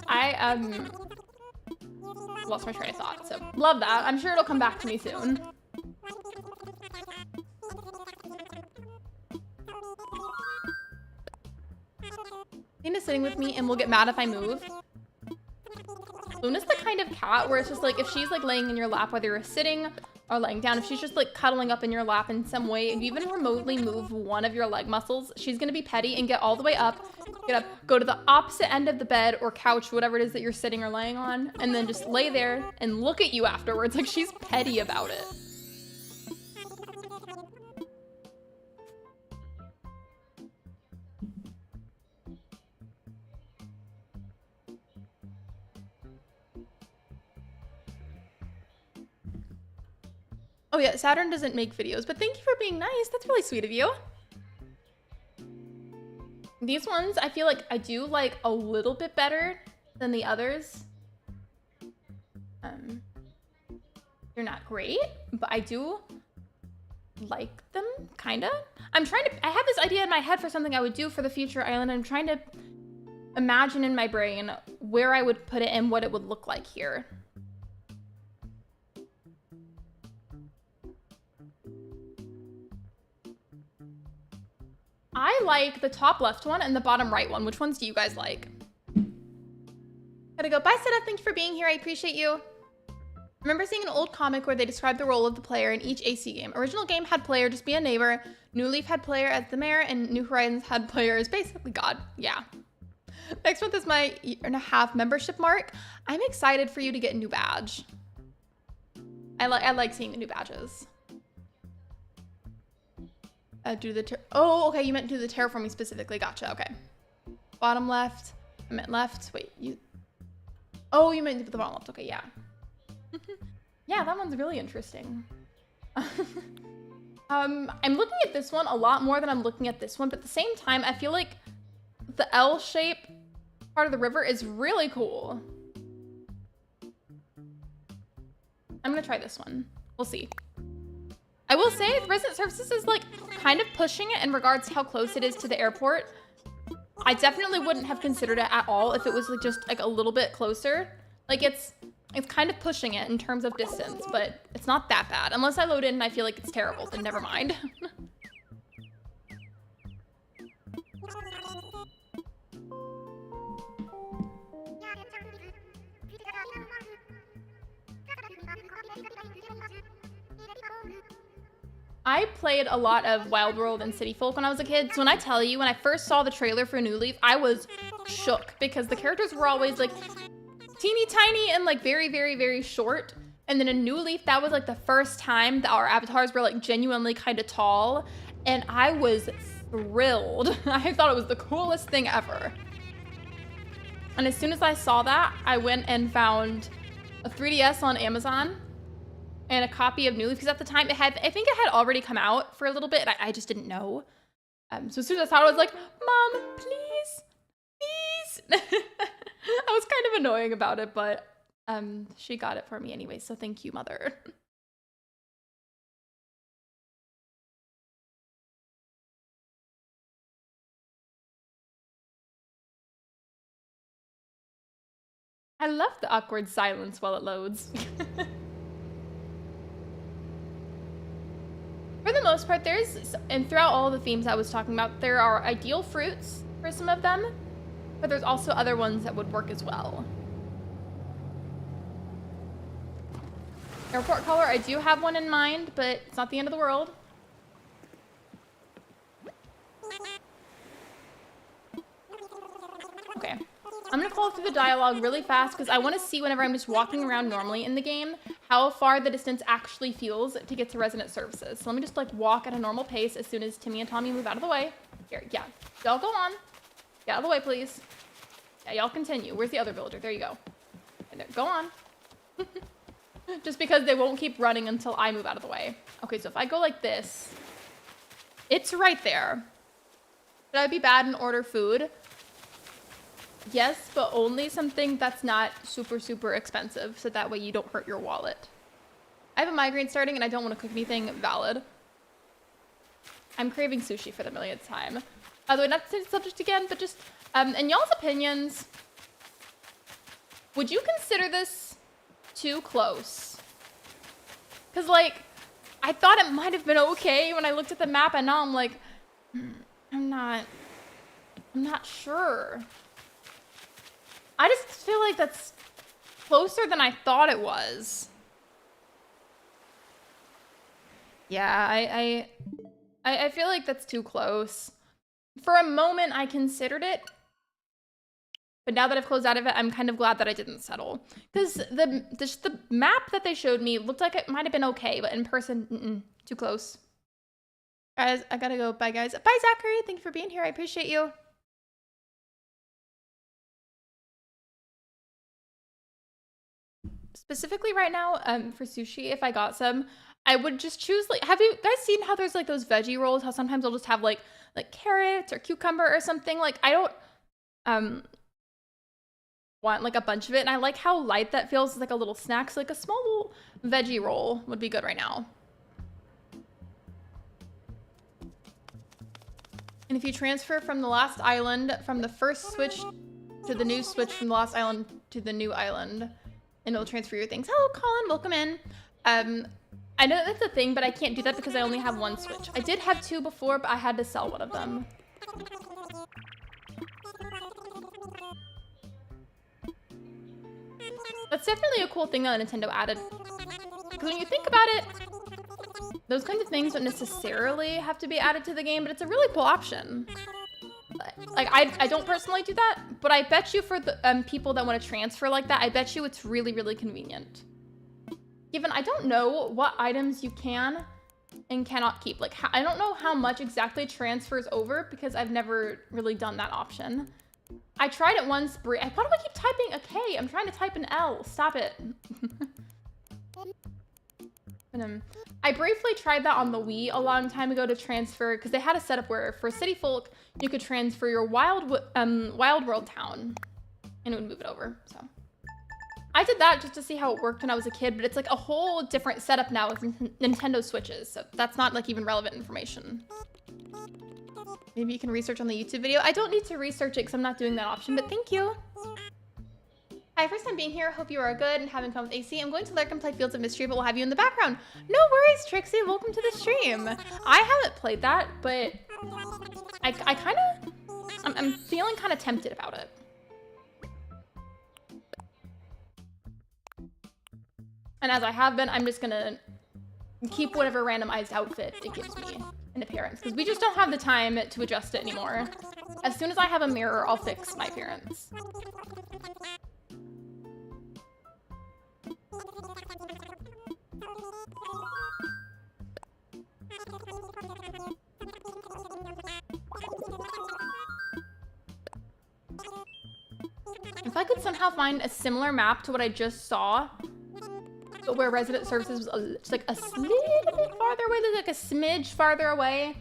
I lost my train of thought, so love that. I'm sure it'll come back to me soon. Luna's sitting with me and will get mad if I move. Luna's the kind of cat where it's just like, if she's like laying in your lap, whether you're sitting or laying down, if she's just like cuddling up in your lap in some way, if you even remotely move one of your leg muscles, she's gonna be petty and get all the way up, get up, go to the opposite end of the bed or couch, whatever it is that you're sitting or laying on, and then just lay there and look at you afterwards. Like, she's petty about it. Oh yeah, Saturn doesn't make videos, but thank you for being nice. That's really sweet of you. These ones, I feel like I do like a little bit better than the others. They're not great, but I do like them, kinda. I have this idea in my head for something I would do for the future island. I'm trying to imagine in my brain where I would put it and what it would look like here. I like the top left one and the bottom right one. Which ones do you guys like? Gotta go. Bye, Seta. Thank you for being here. I appreciate you. I remember seeing an old comic where they described the role of the player in each AC game. Original game had player just be a neighbor. New Leaf had player as the mayor, and New Horizons had player as basically God. Yeah. Next month is my 1.5 membership mark. I'm excited for you to get a new badge. I like seeing the new badges. Oh, okay, you meant do the terraforming specifically. Gotcha, okay. Bottom left. I meant left. Wait, oh, you meant the bottom left. Okay, yeah. Yeah, that one's really interesting. I'm looking at this one a lot more than I'm looking at this one, but at the same time, I feel like the L shape part of the river is really cool. I'm gonna try this one. We'll see. I will say the resident services is like kind of pushing it in regards to how close it is to the airport. I definitely wouldn't have considered it at all if it was like just like a little bit closer. Like it's kind of pushing it in terms of distance, but it's not that bad. Unless I load in and I feel like it's terrible, then never mind. I played a lot of Wild World and City Folk when I was a kid. So when I tell you, when I first saw the trailer for New Leaf, I was shook because the characters were always like teeny tiny and like very, very, very short. And then in New Leaf, that was like the first time that our avatars were like genuinely kind of tall. And I was thrilled. I thought it was the coolest thing ever. And as soon as I saw that, I went and found a 3DS on Amazon and a copy of New Leaf, because at the time I think it had already come out for a little bit, and I just didn't know. So as soon as I saw it, I was like, Mom, please, please. I was kind of annoying about it, but she got it for me anyway, so thank you, Mother. I love the awkward silence while it loads. For the most part, and throughout all the themes I was talking about, there are ideal fruits for some of them, but there's also other ones that would work as well. Airport color, I do have one in mind, but it's not the end of the world. Okay. I'm gonna follow through the dialogue really fast because I want to see, whenever I'm just walking around normally in the game, how far the distance actually feels to get to resident services. So let me just like walk at a normal pace as soon as Timmy and Tommy move out of the way. Here, yeah. Y'all go on. Get out of the way, please. Yeah, y'all continue. Where's the other villager? There you go. And there, go on. Just because they won't keep running until I move out of the way. Okay, so if I go like this, it's right there. Should I be bad and order food? Yes, but only something that's not super, super expensive, so that way you don't hurt your wallet. I have a migraine starting and I don't want to cook anything. Valid. I'm craving sushi for the millionth time. By the way, not to change the subject again, but just, in y'all's opinions, would you consider this too close? Because, like, I thought it might have been okay when I looked at the map, and now I'm like, I'm not sure. I just feel like that's closer than I thought it was. Yeah, I feel like that's too close. For a moment, I considered it. But now that I've closed out of it, I'm kind of glad that I didn't settle. Because the map that they showed me looked like it might have been okay, but in person, too close. Guys, I gotta go. Bye, guys. Bye, Zachary. Thank you for being here. I appreciate you. Specifically right now, for sushi, if I got some, I would just choose, like, have you guys seen how there's like those veggie rolls, how sometimes I'll just have like carrots or cucumber or something? Like, I don't want like a bunch of it, and I like how light that feels. It's like a little snack, so like a small little veggie roll would be good right now. And if you transfer from the last island, from the first switch to the new switch, from the last island to the new island, and it'll transfer your things. Hello, Colin, welcome in. I know that's a thing, but I can't do that because I only have one switch. I did have two before, but I had to sell one of them. That's definitely a cool thing that Nintendo added. Because when you think about it, those kinds of things don't necessarily have to be added to the game, but it's a really cool option. Like, I don't personally do that, but I bet you for the people that want to transfer like that, I bet you it's really, really convenient. Given I don't know what items you can and cannot keep. Like, I don't know how much exactly transfers over because I've never really done that option. I tried it once. Why do I keep typing a K? I'm trying to type an L. Stop it. I briefly tried that on the Wii a long time ago to transfer, because they had a setup where for City Folk, you could transfer your Wild World town, and it would move it over, so. I did that just to see how it worked when I was a kid, but it's like a whole different setup now with Nintendo Switches, so that's not like even relevant information. Maybe you can research on the YouTube video. I don't need to research it because I'm not doing that option, but thank you. Hi, first time being here. Hope you are good and having fun with AC. I'm going to lurk and play Fields of Mystery, but we'll have you in the background. No worries, Trixie. Welcome to the stream. I haven't played that, but I kind of, I'm feeling kind of tempted about it. And as I have been, I'm just gonna keep whatever randomized outfit it gives me in appearance, because we just don't have the time to adjust it anymore. As soon as I have a mirror, I'll fix my appearance. If I could somehow find a similar map to what I just saw, but where resident services was just like a little bit farther away, like a smidge farther away,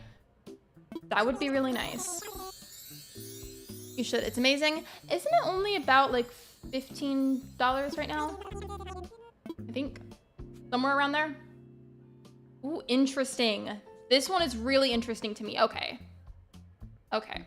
that would be really nice. You should. It's amazing. Isn't it only about like $15 right now? I think somewhere around there. Ooh, interesting. This one is really interesting to me. Okay. Okay.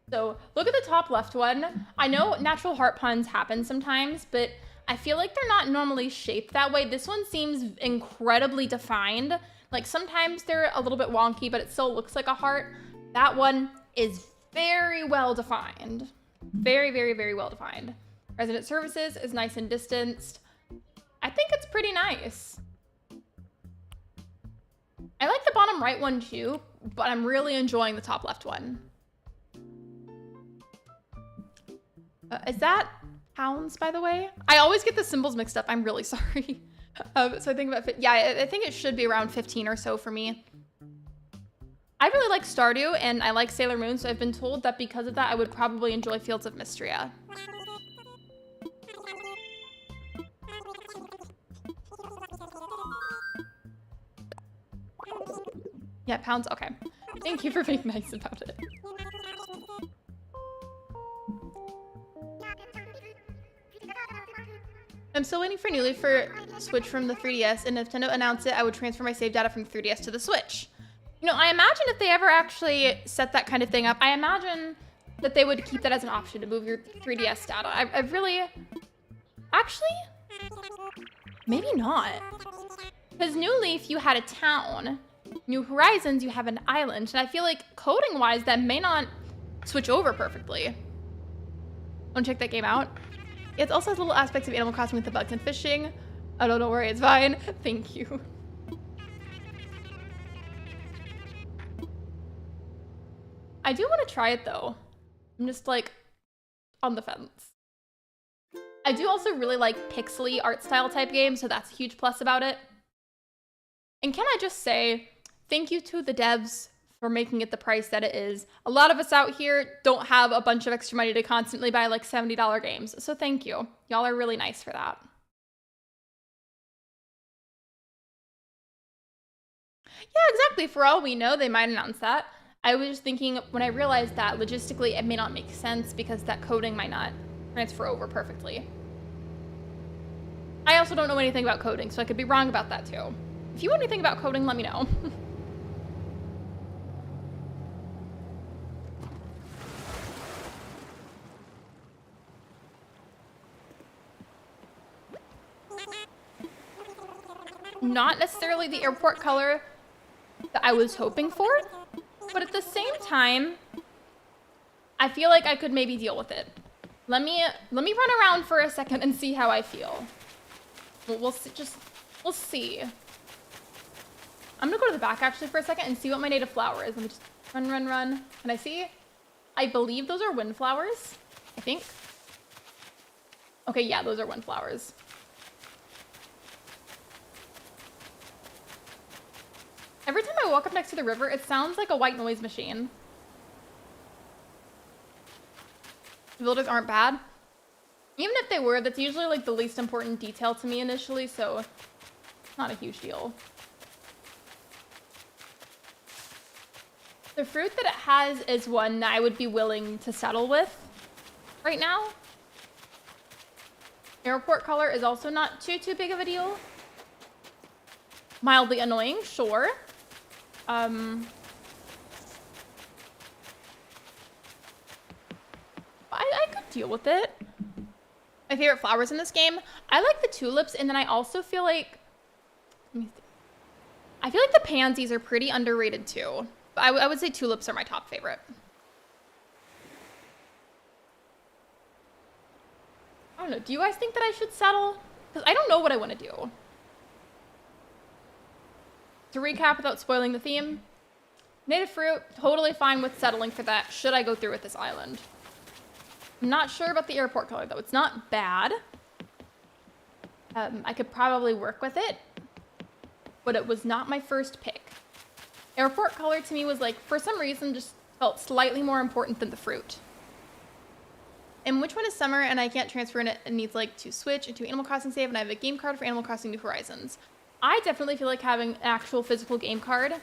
So look at the top left one. I know natural heart puns happen sometimes, but I feel like they're not normally shaped that way. This one seems incredibly defined. Like sometimes they're a little bit wonky, but it still looks like a heart. That one is very well defined. Very, very, very well defined. Resident services is nice and distanced. I think it's pretty nice. I like the bottom right one too, but I'm really enjoying the top left one. Is that pounds, by the way? I always get the symbols mixed up. I'm really sorry. So I think about, yeah, I think it should be around 15 or so for me. I really like Stardew and I like Sailor Moon, so I've been told that because of that, I would probably enjoy Fields of Mystria. Yeah, pounds, okay. Thank you for being nice about it. I'm still waiting for Newly for Switch from the 3DS, and if Nintendo announced it, I would transfer my save data from the 3DS to the Switch. You know, I imagine if they ever actually set that kind of thing up, I imagine that they would keep that as an option to move your 3DS data. I really... Actually? Maybe not. Because New Leaf, you had a town. New Horizons, you have an island. And I feel like coding-wise, that may not switch over perfectly. Want to check that game out? It also has little aspects of Animal Crossing with the bugs and fishing. Oh, don't worry, it's fine. Thank you. I do want to try it though. I'm just like on the fence. I do also really like pixely art style type games, so that's a huge plus about it. And can I just say, thank you to the devs for making it the price that it is. A lot of us out here don't have a bunch of extra money to constantly buy like $70 games. So thank you. Y'all are really nice for that. Yeah, exactly. For all we know, they might announce that. I was just thinking when I realized that logistically it may not make sense because that coding might not transfer over perfectly. I also don't know anything about coding, so I could be wrong about that too. If you know anything about coding, let me know. Not necessarily the airport color that I was hoping for, but at the same time, I feel like I could maybe deal with it. Let me run around for a second and see how I feel. We'll see. I'm gonna go to the back actually for a second and see what my native flower is. Let me just run. Can I see? I believe those are windflowers, I think. Okay, yeah, those are windflowers. Every time I walk up next to the river, it sounds like a white noise machine. The villagers aren't bad. Even if they were, that's usually like the least important detail to me initially, so it's not a huge deal. The fruit that it has is one that I would be willing to settle with right now. Airport color is also not too big of a deal. Mildly annoying, sure. I could deal with it. My favorite flowers in this game, I like the tulips, and then I also feel like, I feel like the pansies are pretty underrated too. But I would say tulips are my top favorite. I don't know, do you guys think that I should settle? Because I don't know what I want to do. to recap without spoiling the theme, native fruit, totally fine with settling for that should I go through with this island. I'm not sure about the airport color though. It's not bad. I could probably work with it, but it was not my first pick. Airport color to me was like, for some reason, just felt slightly more important than the fruit. And which one is summer and I can't transfer in it needs like to switch into Animal Crossing save and I have a game card for Animal Crossing New Horizons. I definitely feel like having an actual physical game card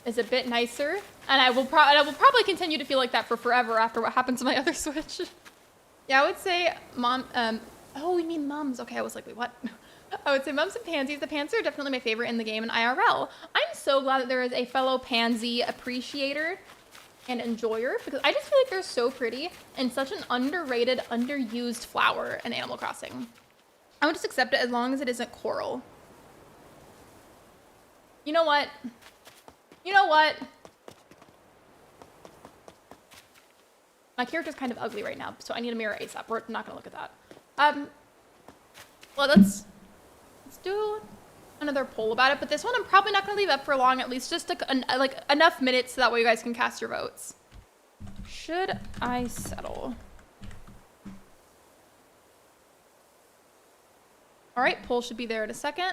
is a bit nicer. And I will probably continue to feel like that for forever after what happens to my other Switch. Yeah, I would say mom, oh, we mean mums. Okay, I was like, wait, what? I would say mums and pansies. The pansies are definitely my favorite in the game in IRL. I'm so glad that there is a fellow pansy appreciator and enjoyer because I just feel like they're so pretty and such an underrated, underused flower in Animal Crossing. I would just accept it as long as it isn't coral. You know what? You know what? My character's kind of ugly right now, so I need a mirror ASAP. We're not gonna look at that. Well, let's do another poll about it, but this one I'm probably not gonna leave up for long, at least just like enough minutes so that way you guys can cast your votes. Should I settle? All right, poll should be there in a second.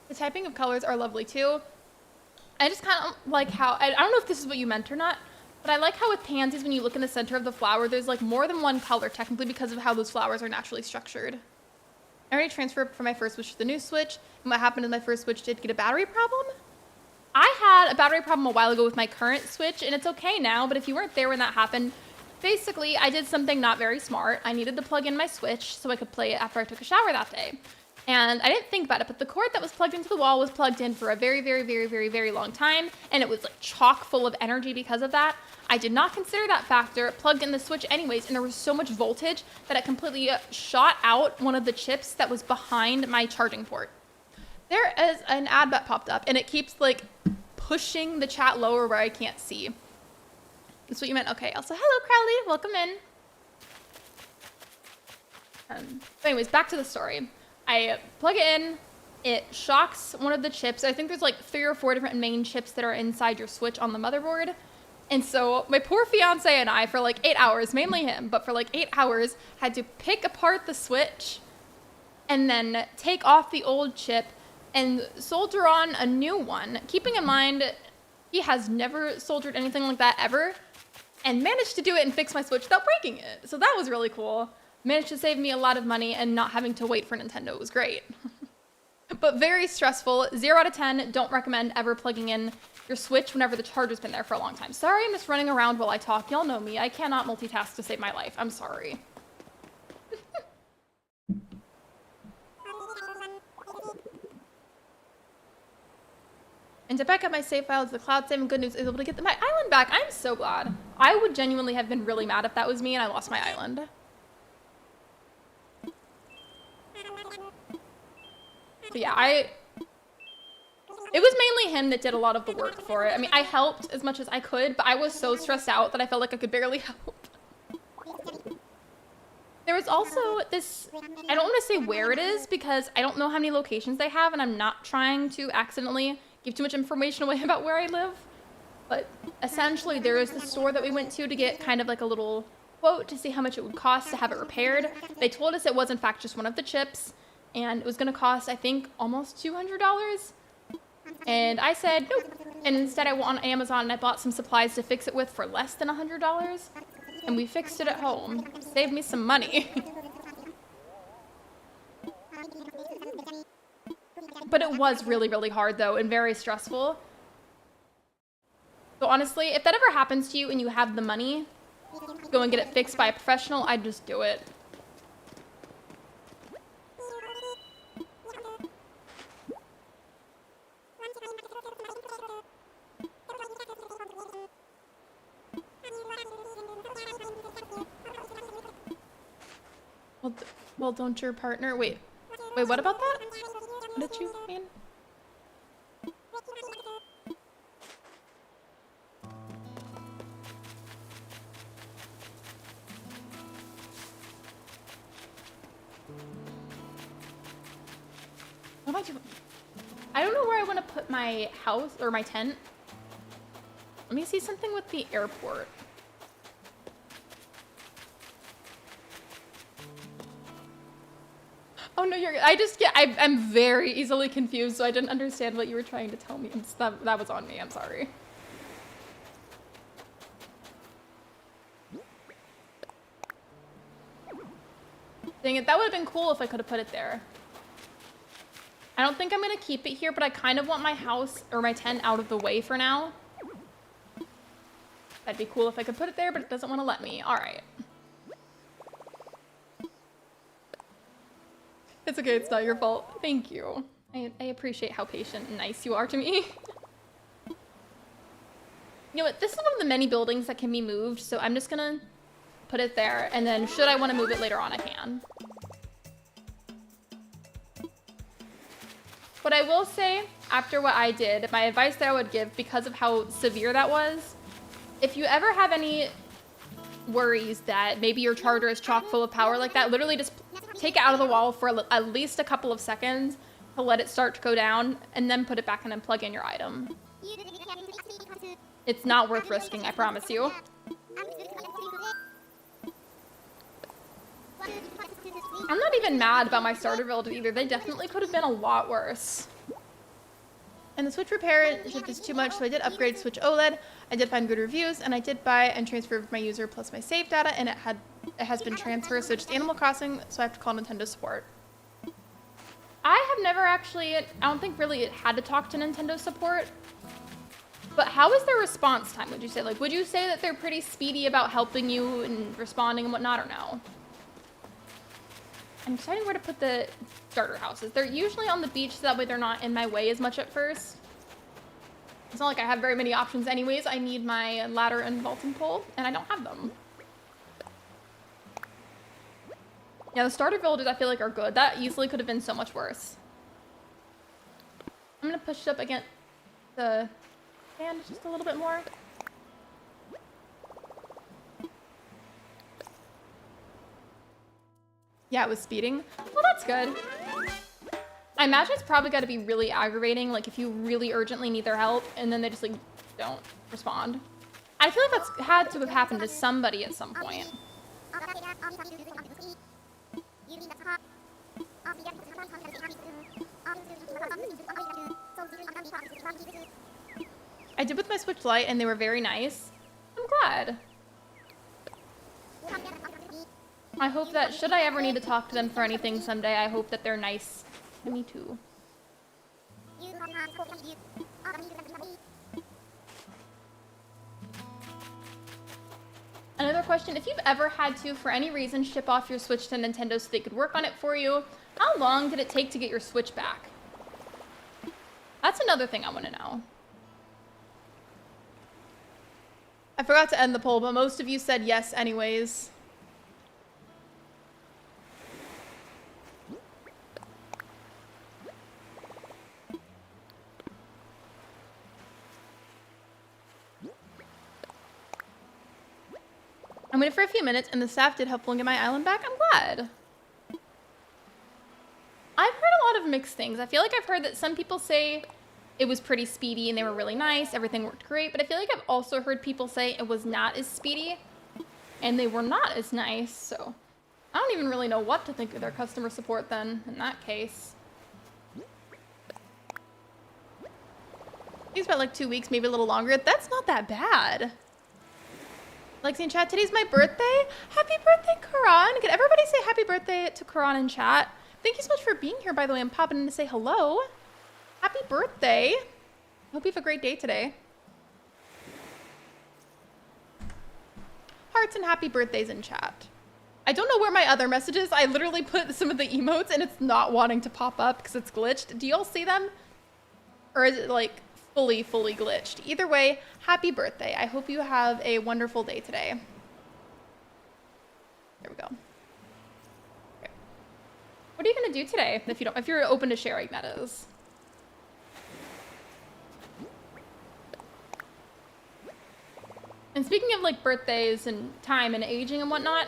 The typing of colors are lovely too. I just kind of like how, I don't know if this is what you meant or not, but I like how with pansies, when you look in the center of the flower, there's like more than one color technically because of how those flowers are naturally structured. I already transferred from my first Switch to the new Switch, and what happened is my first Switch did get a battery problem. I had a battery problem a while ago with my current Switch, and it's okay now, but if you weren't there when that happened, basically I did something not very smart. I needed to plug in my Switch so I could play it after I took a shower that day. And I didn't think about it, but the cord that was plugged into the wall was plugged in for a very, very, very, very, very long time, and it was like chock full of energy because of that. I did not consider that factor, plugged in the Switch anyways, and there was so much voltage that it completely shot out one of the chips that was behind my charging port. There is an ad that popped up, and it keeps like pushing the chat lower where I can't see. That's what you meant? Okay, also, hello Crowley, welcome in. But anyways, back to the story. I plug it in, it shocks one of the chips. I think there's like 3 or 4 different main chips that are inside your Switch on the motherboard. And so my poor fiance and I, for like 8 hours, mainly him, but for like 8 hours, had to pick apart the Switch and then take off the old chip and solder on a new one. Keeping in mind, he has never soldered anything like that ever and managed to do it and fix my Switch without breaking it. So that was really cool. Managed to save me a lot of money and not having to wait for Nintendo. It was great. But very stressful. 0 out of 10. Don't recommend ever plugging in your Switch whenever the charger's been there for a long time. Sorry, I'm just running around while I talk. Y'all know me. I cannot multitask to save my life. I'm sorry. And to back up my save files, the cloud save and good news is able to get my island back. I'm so glad. I would genuinely have been really mad if that was me and I lost my island. But yeah, it was mainly him that did a lot of the work for it. I mean, I helped as much as I could, but I was so stressed out that I felt like I could barely help. There was also this, I don't want to say where it is because I don't know how many locations they have and I'm not trying to accidentally give too much information away about where I live. But essentially there is the store that we went to get kind of like a little quote to see how much it would cost to have it repaired. They told us it was in fact just one of the chips. And it was going to cost, I think, almost $200. And I said, nope. And instead I went on Amazon and I bought some supplies to fix it with for less than $100. And we fixed it at home. Saved me some money. But it was really, really hard, though, and very stressful. So honestly, if that ever happens to you and you have the money, go and get it fixed by a professional, I'd just do it. Well, don't your partner... Wait, what about that? What did you mean? I don't know where I want to put my house or my tent. Let me see something with the airport. Oh no, I'm very easily confused, so I didn't understand what you were trying to tell me. That was on me, I'm sorry. Dang it, that would have been cool if I could have put it there. I don't think I'm gonna keep it here, but I kind of want my house or my tent out of the way for now. That'd be cool if I could put it there, but it doesn't want to let me. All right. It's okay, it's not your fault. Thank you. I appreciate how patient and nice you are to me. You know what, this is one of the many buildings that can be moved, so I'm just gonna put it there, and then should I want to move it later on, I can. What I will say, after what I did, my advice that I would give, because of how severe that was, if you ever have any worries that maybe your charger is chock full of power like that, literally just take it out of the wall for at least a couple of seconds to let it start to go down, and then put it back and then plug in your item. It's not worth risking, I promise you. I'm not even mad about my starter build either. They definitely could have been a lot worse. And the Switch repair shift is too much, so I did upgrade Switch OLED. I did find good reviews, and I did buy and transfer my user plus my save data, and it has been transferred, so just Animal Crossing, so I have to call Nintendo support. I have never actually, I don't think really it had to talk to Nintendo support. But how is their response time, would you say? Like, would you say that they're pretty speedy about helping you and responding and whatnot, or no? I'm deciding where to put the starter houses. They're usually on the beach, so that way they're not in my way as much at first. It's not like I have very many options anyways. I need my ladder and vaulting pole, and I don't have them. Yeah, the starter builders I feel like are good. That easily could have been so much worse. I'm gonna push it up against the stand just a little bit more. Yeah, it was speeding. Well, that's good. I imagine it's probably got to be really aggravating, like if you really urgently need their help and then they just like don't respond. I feel like that's had to have happened to somebody at some point. I did with my Switch Lite and they were very nice. I'm glad. I hope that should I ever need to talk to them for anything someday, I hope that they're nice to me too. Another question, if you've ever had to, for any reason, ship off your Switch to Nintendo so they could work on it for you, how long did it take to get your Switch back? That's another thing I want to know. I forgot to end the poll, but most of you said yes anyways. I'm waiting for a few minutes, and the staff did help get my island back. I'm glad. I've heard a lot of mixed things. I feel like I've heard that some people say it was pretty speedy and they were really nice. Everything worked great. But I feel like I've also heard people say it was not as speedy and they were not as nice. So I don't even really know what to think of their customer support then in that case. It's about like 2 weeks, maybe a little longer. That's not that bad. Lexi in chat, today's my birthday. Happy birthday, Karan. Can everybody say happy birthday to Karan in chat? Thank you so much for being here, by the way. I'm popping in to say hello. Happy birthday. Hope you have a great day today. Hearts and happy birthdays in chat. I don't know where my other messages. I literally put some of the emotes and it's not wanting to pop up because it's glitched. Do y'all see them? Or is it like fully glitched? Either way, happy birthday. I hope you have a wonderful day today. There we go. Okay. What are you gonna do today if you're open to sharing, that is? And speaking of like birthdays and time and aging and whatnot,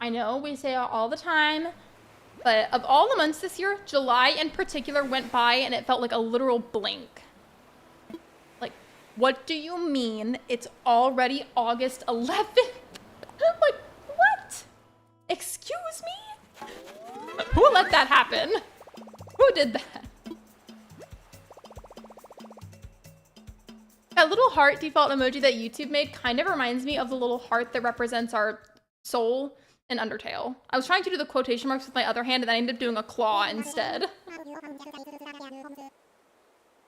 I know we say all the time But of all the months this year, July in particular went by and it felt like a literal blink. Like, what do you mean it's already August 11th? Like, what? Excuse me? Who let that happen? Who did that? That little heart default emoji that YouTube made kind of reminds me of the little heart that represents our soul in Undertale. I was trying to do the quotation marks with my other hand and then I ended up doing a claw instead.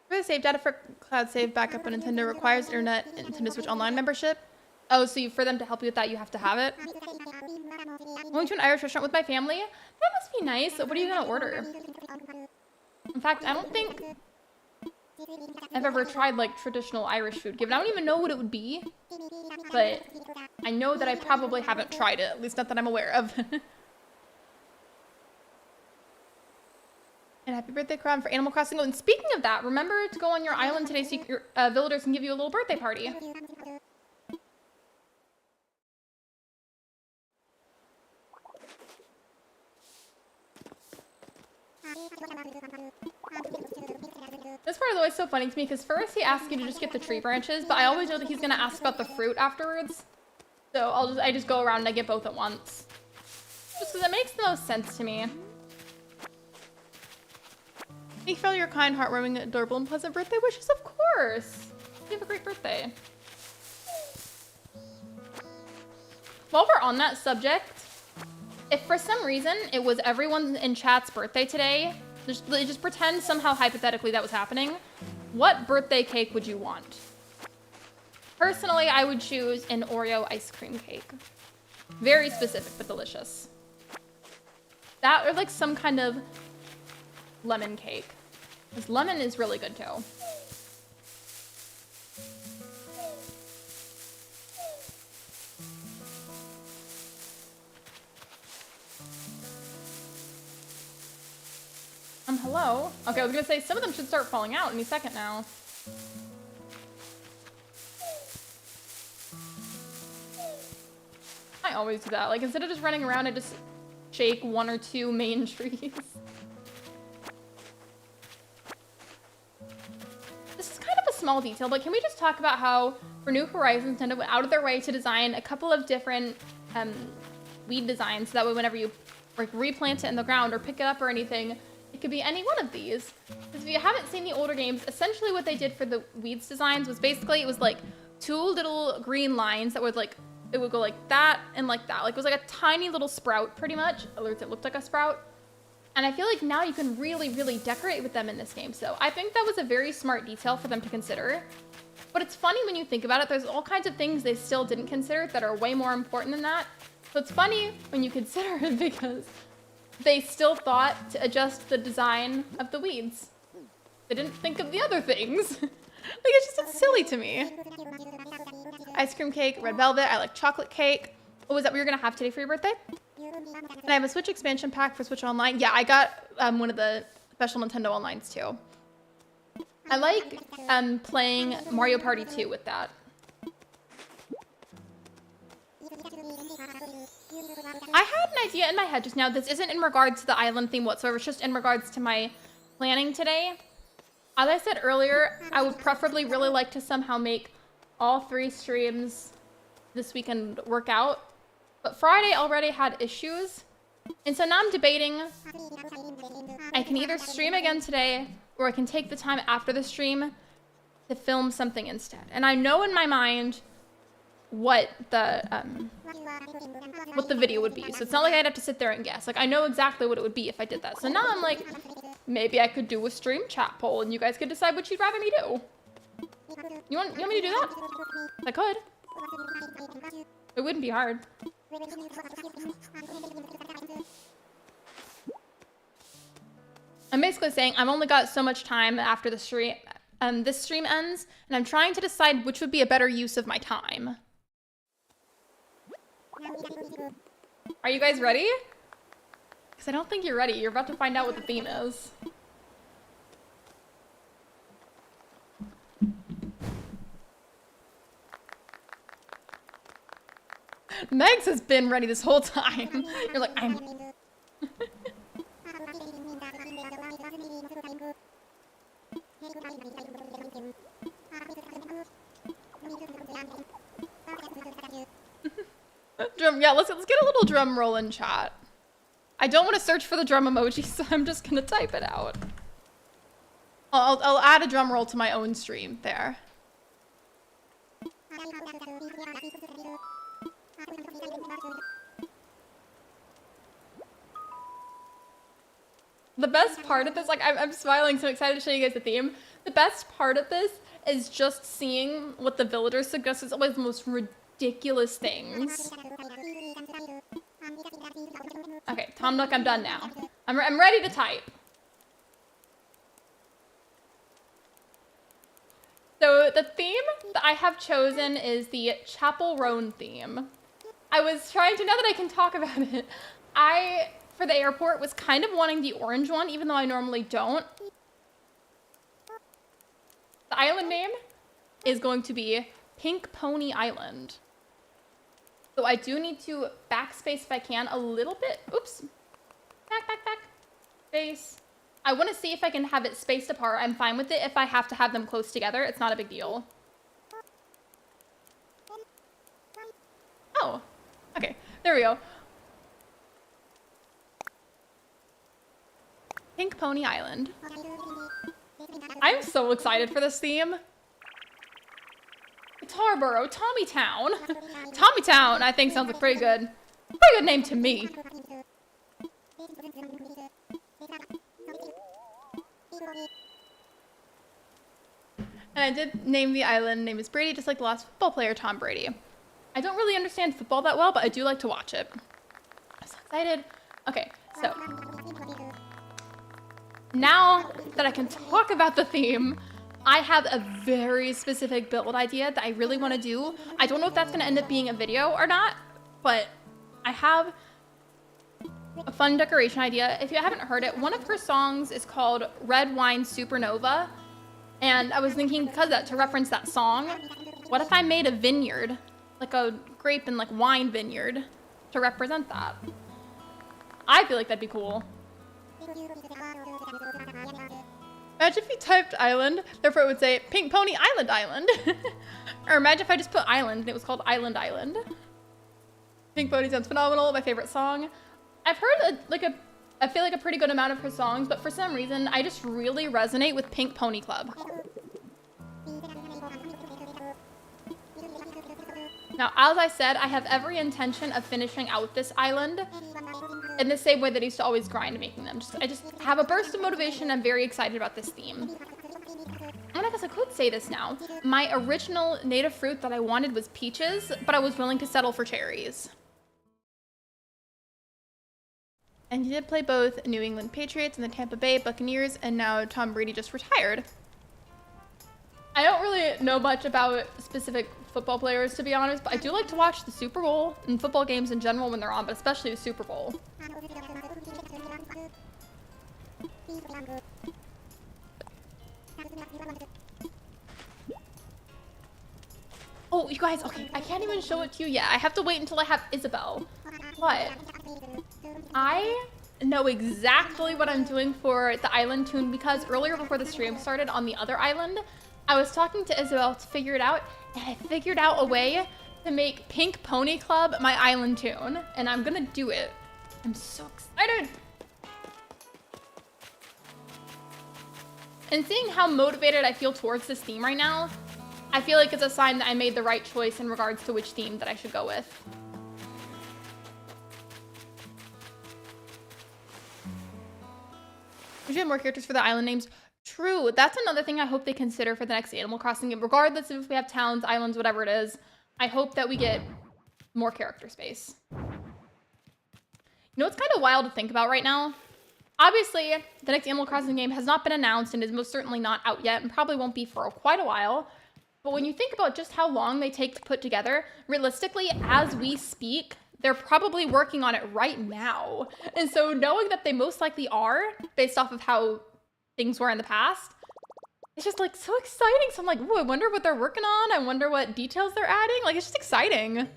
For the save data for cloud save backup on Nintendo requires internet Nintendo Switch Online membership. Oh, so for them to help you with that, you have to have it? Going to an Irish restaurant with my family? That must be nice. What are you gonna order? In fact, I don't think I've ever tried like traditional Irish food. Given I don't even know what it would be, but I know that I probably haven't tried it, at least not that I'm aware of. And happy birthday, Crown, for Animal Crossing. Oh, and speaking of that, remember to go on your island today so your villagers can give you a little birthday party. This part is always so funny to me because first he asks you to just get the tree branches, but I always know that he's gonna ask about the fruit afterwards. So I just go around and I get both at once. Just because it makes the most sense to me. Thank you for all your kind, heartwarming, adorable, and pleasant birthday wishes, of course. You have a great birthday. While we're on that subject, if for some reason it was everyone in chat's birthday today, just pretend somehow hypothetically that was happening, what birthday cake would you want? Personally, I would choose an Oreo ice cream cake. Very specific, but delicious. That or like some kind of lemon cake. Because lemon is really good too. Hello? Okay, I was gonna say some of them should start falling out any second now. I always do that. Like, instead of just running around, I just shake one or two main trees. This is kind of a small detail, but can we just talk about how for New Horizons, Nintendo went out of their way to design a couple of different weed designs, so that way whenever you like replant it in the ground or pick it up or anything, it could be any one of these. Because if you haven't seen the older games, essentially what they did for the weeds designs was basically, it was like two little green lines that would like, it would go like that and like that. Like it was like a tiny little sprout pretty much, or it looked like a sprout. And I feel like now you can really, really decorate with them in this game. So I think that was a very smart detail for them to consider. But it's funny when you think about it, there's all kinds of things they still didn't consider that are way more important than that. So it's funny when you consider it because they still thought to adjust the design of the weeds. They didn't think of the other things. Like, it's silly to me. Ice cream cake, red velvet, I like chocolate cake. What was that we were gonna have today for your birthday? And I have a Switch expansion pack for Switch Online. Yeah, I got one of the special Nintendo Onlines too. I like playing Mario Party 2 with that. I had an idea in my head just now. This isn't in regards to the island theme whatsoever. It's just in regards to my planning today. As I said earlier, I would preferably really like to somehow make all 3 streams this weekend work out. But Friday already had issues. And so now I'm debating. I can either stream again today or I can take the time after the stream to film something instead. And I know in my mind what the video would be. So it's not like I'd have to sit there and guess. Like I know exactly what it would be if I did that. So now I'm like, maybe I could do a stream chat poll and you guys could decide what you'd rather me do. You want me to do that? I could. It wouldn't be hard. I'm basically saying I've only got so much time after the stream, this stream ends, and I'm trying to decide which would be a better use of my time. Are you guys ready? Because I don't think you're ready. You're about to find out what the theme is. Megs has been ready this whole time. You're like, I'm... drum. Yeah, let's get a little drum roll in chat. I don't want to search for the drum emoji, so I'm just gonna type it out. I'll add a drum roll to my own stream there. The best part of this, like I'm smiling, so excited to show you guys the theme. The best part of this is just seeing what the villagers suggest. It's always the most ridiculous things. Okay, Tom Nook, I'm done now. I'm ready to type. So the theme that I have chosen is the Chapel Roan theme. I was trying to, now that I can talk about it, for the airport, was kind of wanting the orange one, even though I normally don't. The island name is going to be Pink Pony Island. So I do need to backspace if I can a little bit. Oops. Back. Space. I want to see if I can have it spaced apart. I'm fine with it if I have to have them close together. It's not a big deal. Oh. Okay. There we go. Pink Pony Island. I'm so excited for this theme. Tarboro, Tommytown. Tommytown, I think sounds like pretty good name to me. And I did name the island. Name is Brady, just like the last football player, Tom Brady. I don't really understand football that well, but I do like to watch it. I'm so excited. Okay, so now that I can talk about the theme, I have a very specific build idea that I really want to do. I don't know if that's going to end up being a video or not, but I have a fun decoration idea. If you haven't heard it, one of her songs is called Red Wine Supernova. And I was thinking, because of that, to reference that song, what if I made a vineyard, like a grape and like wine vineyard, to represent that? I feel like that'd be cool. Imagine if you typed island, therefore it would say Pink Pony Island Island. Or imagine if I just put island and it was called Island Island. Pink Pony sounds phenomenal, my favorite song. I've heard I feel like a pretty good amount of her songs, but for some reason, I just really resonate with Pink Pony Club. Now, as I said, I have every intention of finishing out this island in the same way that I used to always grind making them. I just have a burst of motivation. I'm very excited about this theme. And I guess I could say this now. My original native fruit that I wanted was peaches, but I was willing to settle for cherries. And he did play both New England Patriots and the Tampa Bay Buccaneers, and now Tom Brady just retired. I don't really know much about specific football players, to be honest, but I do like to watch the Super Bowl and football games in general when they're on, but especially the Super Bowl. Oh, you guys, okay, I can't even show it to you yet. I have to wait until I have Isabel. But I know exactly what I'm doing for the island tune because earlier before the stream started on the other island, I was talking to Isabel to figure it out, and I figured out a way to make Pink Pony Club my island tune, and I'm gonna do it. I'm so excited. And seeing how motivated I feel towards this theme right now, I feel like it's a sign that I made the right choice in regards to which theme that I should go with. We should have more characters for the island names. True, that's another thing I hope they consider for the next Animal Crossing game. Regardless of if we have towns, islands, whatever it is, I hope that we get more character space. You know what's kind of wild to think about right now? Obviously, the next Animal Crossing game has not been announced and is most certainly not out yet and probably won't be for quite a while. But when you think about just how long they take to put together, realistically, as we speak, they're probably working on it right now. And so knowing that they most likely are, based off of how things were in the past, it's just like so exciting. So I'm like, ooh, I wonder what they're working on. I wonder what details they're adding. Like, it's just exciting.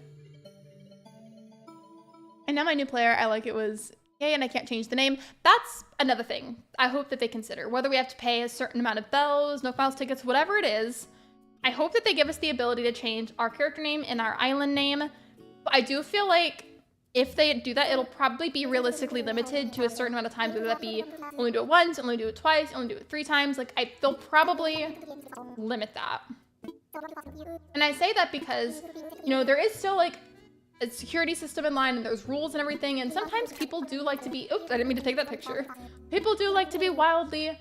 And now my new player, I like it was yay, and I can't change the name. That's another thing I hope that they consider. Whether we have to pay a certain amount of bells, no files tickets, whatever it is, I hope that they give us the ability to change our character name and our island name. But I do feel like if they do that, it'll probably be realistically limited to a certain amount of times, whether that be only do it once, only do it twice, only do it 3 times. Like, they'll probably limit that. And I say that because, you know, there is still like a security system in line and there's rules and everything. And sometimes people do like to be, oops, I didn't mean to take that picture. People do like to be wildly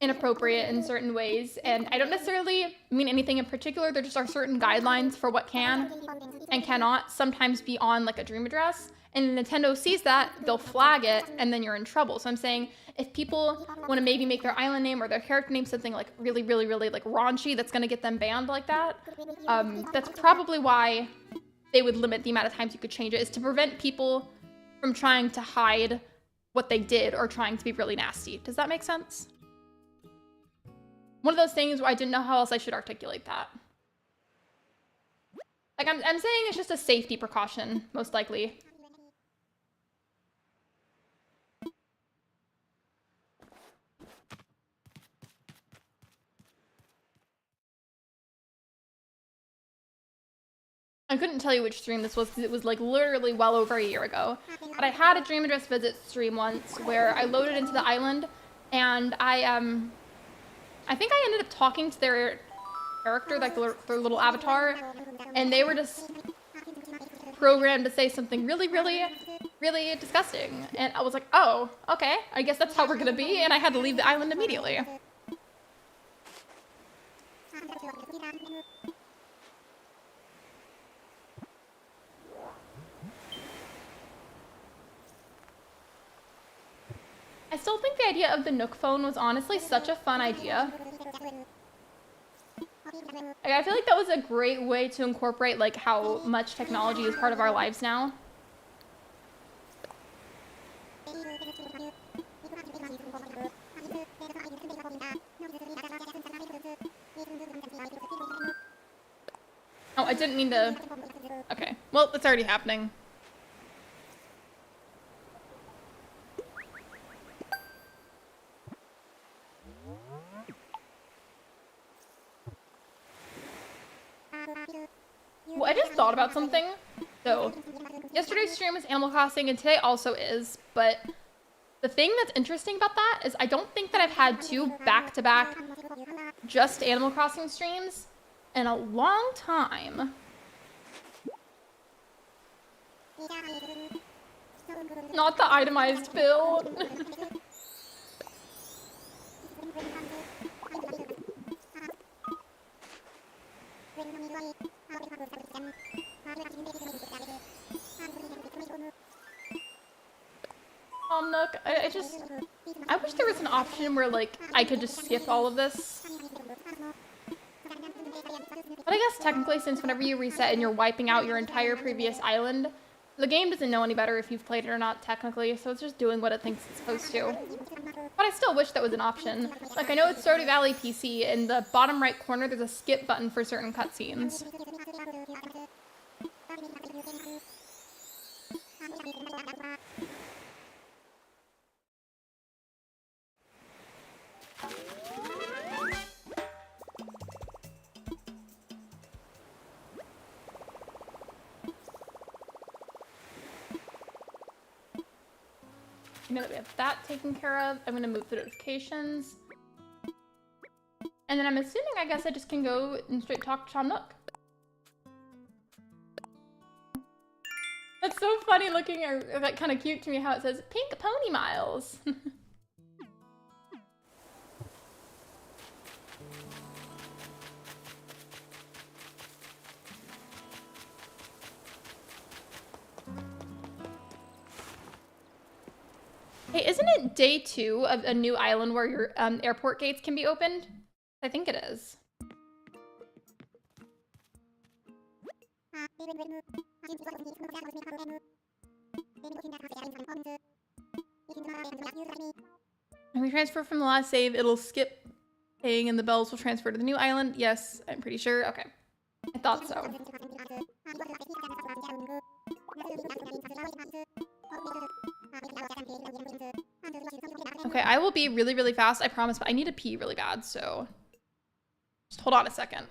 inappropriate in certain ways. And I don't necessarily mean anything in particular. There just are certain guidelines for what can and cannot sometimes be on like a dream address. And Nintendo sees that, they'll flag it, and then you're in trouble. So I'm saying if people want to maybe make their island name or their character name something like really, really, really like raunchy, that's going to get them banned like that, that's probably why they would limit the amount of times you could change it, is to prevent people from trying to hide what they did or trying to be really nasty. Does that make sense? One of those things where I didn't know how else I should articulate that. Like I'm saying it's just a safety precaution, most likely. I couldn't tell you which stream this was because it was like literally well over a year ago. But I had a dream address visit stream once where I loaded into the island and I think I ended up talking to their character, like their little avatar, and they were just programmed to say something really, really, really disgusting. And I was like, oh, okay, I guess that's how we're gonna be, and I had to leave the island immediately. I still think the idea of the Nook phone was honestly such a fun idea. Like, I feel like that was a great way to incorporate like how much technology is part of our lives now. Oh, I didn't mean to. Okay, well, it's already happening. Well, I just thought about something. So, yesterday's stream was Animal Crossing, and today also is, but the thing that's interesting about that is I don't think that I've had 2 back-to-back just Animal Crossing streams in a long time. Not the itemized bill. Oh, Nook, I wish there was an option where, like, I could just skip all of this. But I guess technically, since whenever you reset and you're wiping out your entire previous island, the game doesn't know any better if you've played it or not, technically, so it's just doing what it thinks it's supposed to. But I still wish that was an option. Like, I know it's Stardew Valley PC, in the bottom right corner, there's a skip button for certain cutscenes. Now that we have that taken care of, I'm gonna move the notifications. And then I'm assuming, I guess I just can go and straight talk to Tom Nook. That's so funny looking, or like kind of cute to me how it says Pink Pony Miles. Hey, isn't it day 2 of a new island where your airport gates can be opened? I think it is. When we transfer from the last save, it'll skip paying and the bells will transfer to the new island. Yes, I'm pretty sure. Okay. I thought so. Okay, I will be really, really fast, I promise, but I need to pee really bad, so just hold on a second.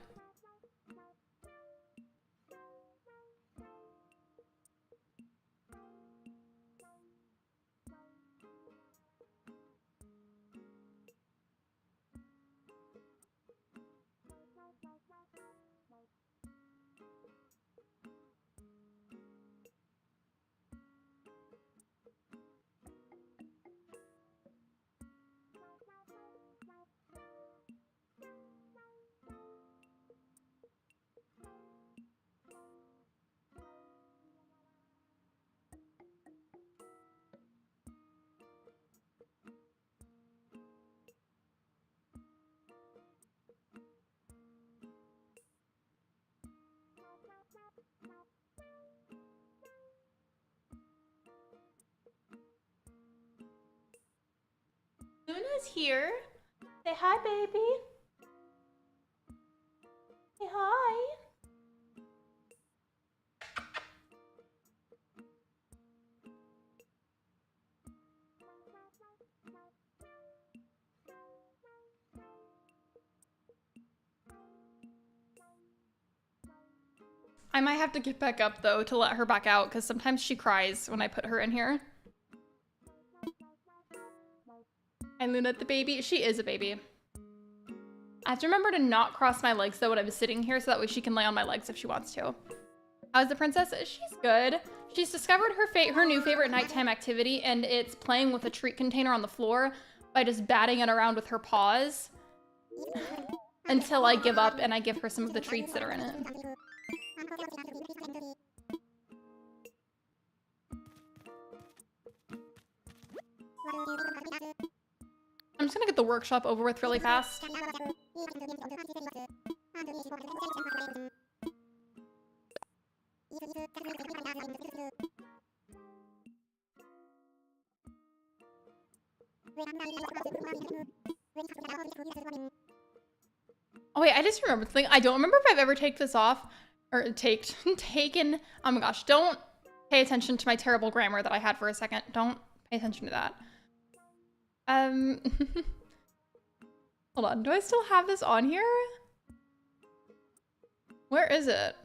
Luna's here. Say hi, baby. Say hi. I might have to get back up though to let her back out because sometimes she cries when I put her in here. And Luna the baby, she is a baby. I have to remember to not cross my legs though when I'm sitting here so that way she can lay on my legs if she wants to. How's the princess? She's good. She's discovered her new favorite nighttime activity, and it's playing with a treat container on the floor by just batting it around with her paws until I give up and I give her some of the treats that are in it. I'm just gonna get the workshop over with really fast. Oh wait, I just remembered something. I don't remember if I've ever taken this off or taken. Oh my gosh, don't pay attention to my terrible grammar that I had for a second. Don't pay attention to that. Hold on, do I still have this on here? Where is it?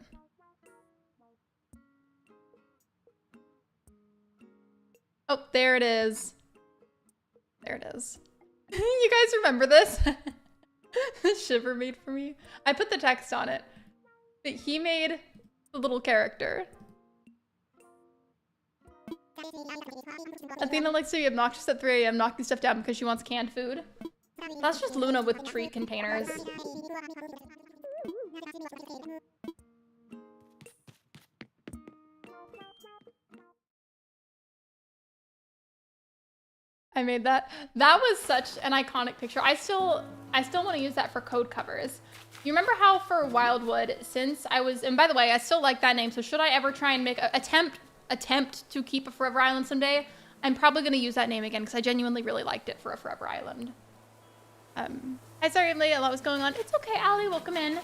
Oh, there it is. There it is. You guys remember this? Shiver made for me. I put the text on it. But he made the little character. Athena likes to be obnoxious at 3 AM, knocking stuff down because she wants canned food. That's just Luna with treat containers. I made that. That was such an iconic picture. I still want to use that for code covers. You remember how for Wildwood, since I was, and by the way, I still like that name, so should I ever try and make a attempt to keep a Forever Island someday, I'm probably going to use that name again because I genuinely really liked it for a Forever Island. Hi, sorry I'm late, a lot was going on. It's okay, Allie, welcome in.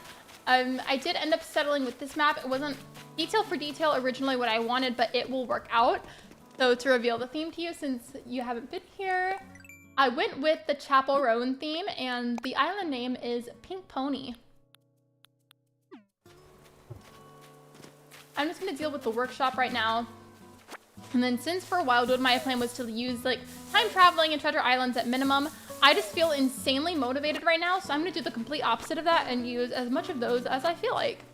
I did end up settling with this map. It wasn't detail for detail originally what I wanted, but it will work out. So to reveal the theme to you, since you haven't been here, I went with the Chapel Roan theme, and the island name is Pink Pony. I'm just gonna deal with the workshop right now. And then since for Wildwood, my plan was to use like time traveling and treasure islands at minimum, I just feel insanely motivated right now. So I'm gonna do the complete opposite of that and use as much of those as I feel like.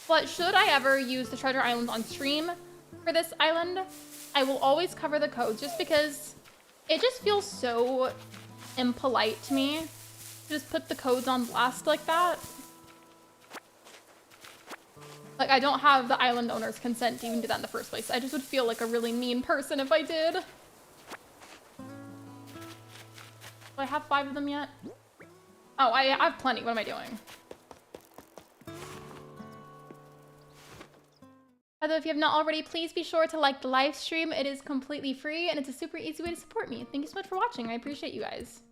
But should I ever use the treasure islands on stream for this island, I will always cover the codes just because it just feels so impolite to me to just put the codes on blast like that. Like, I don't have the island owner's consent to even do that in the first place. I just would feel like a really mean person if I did. Do I have 5 of them yet? Oh, I have plenty. What am I doing? Although if you have not already, please be sure to like the live stream. It is completely free and it's a super easy way to support me. Thank you so much for watching. I appreciate you guys.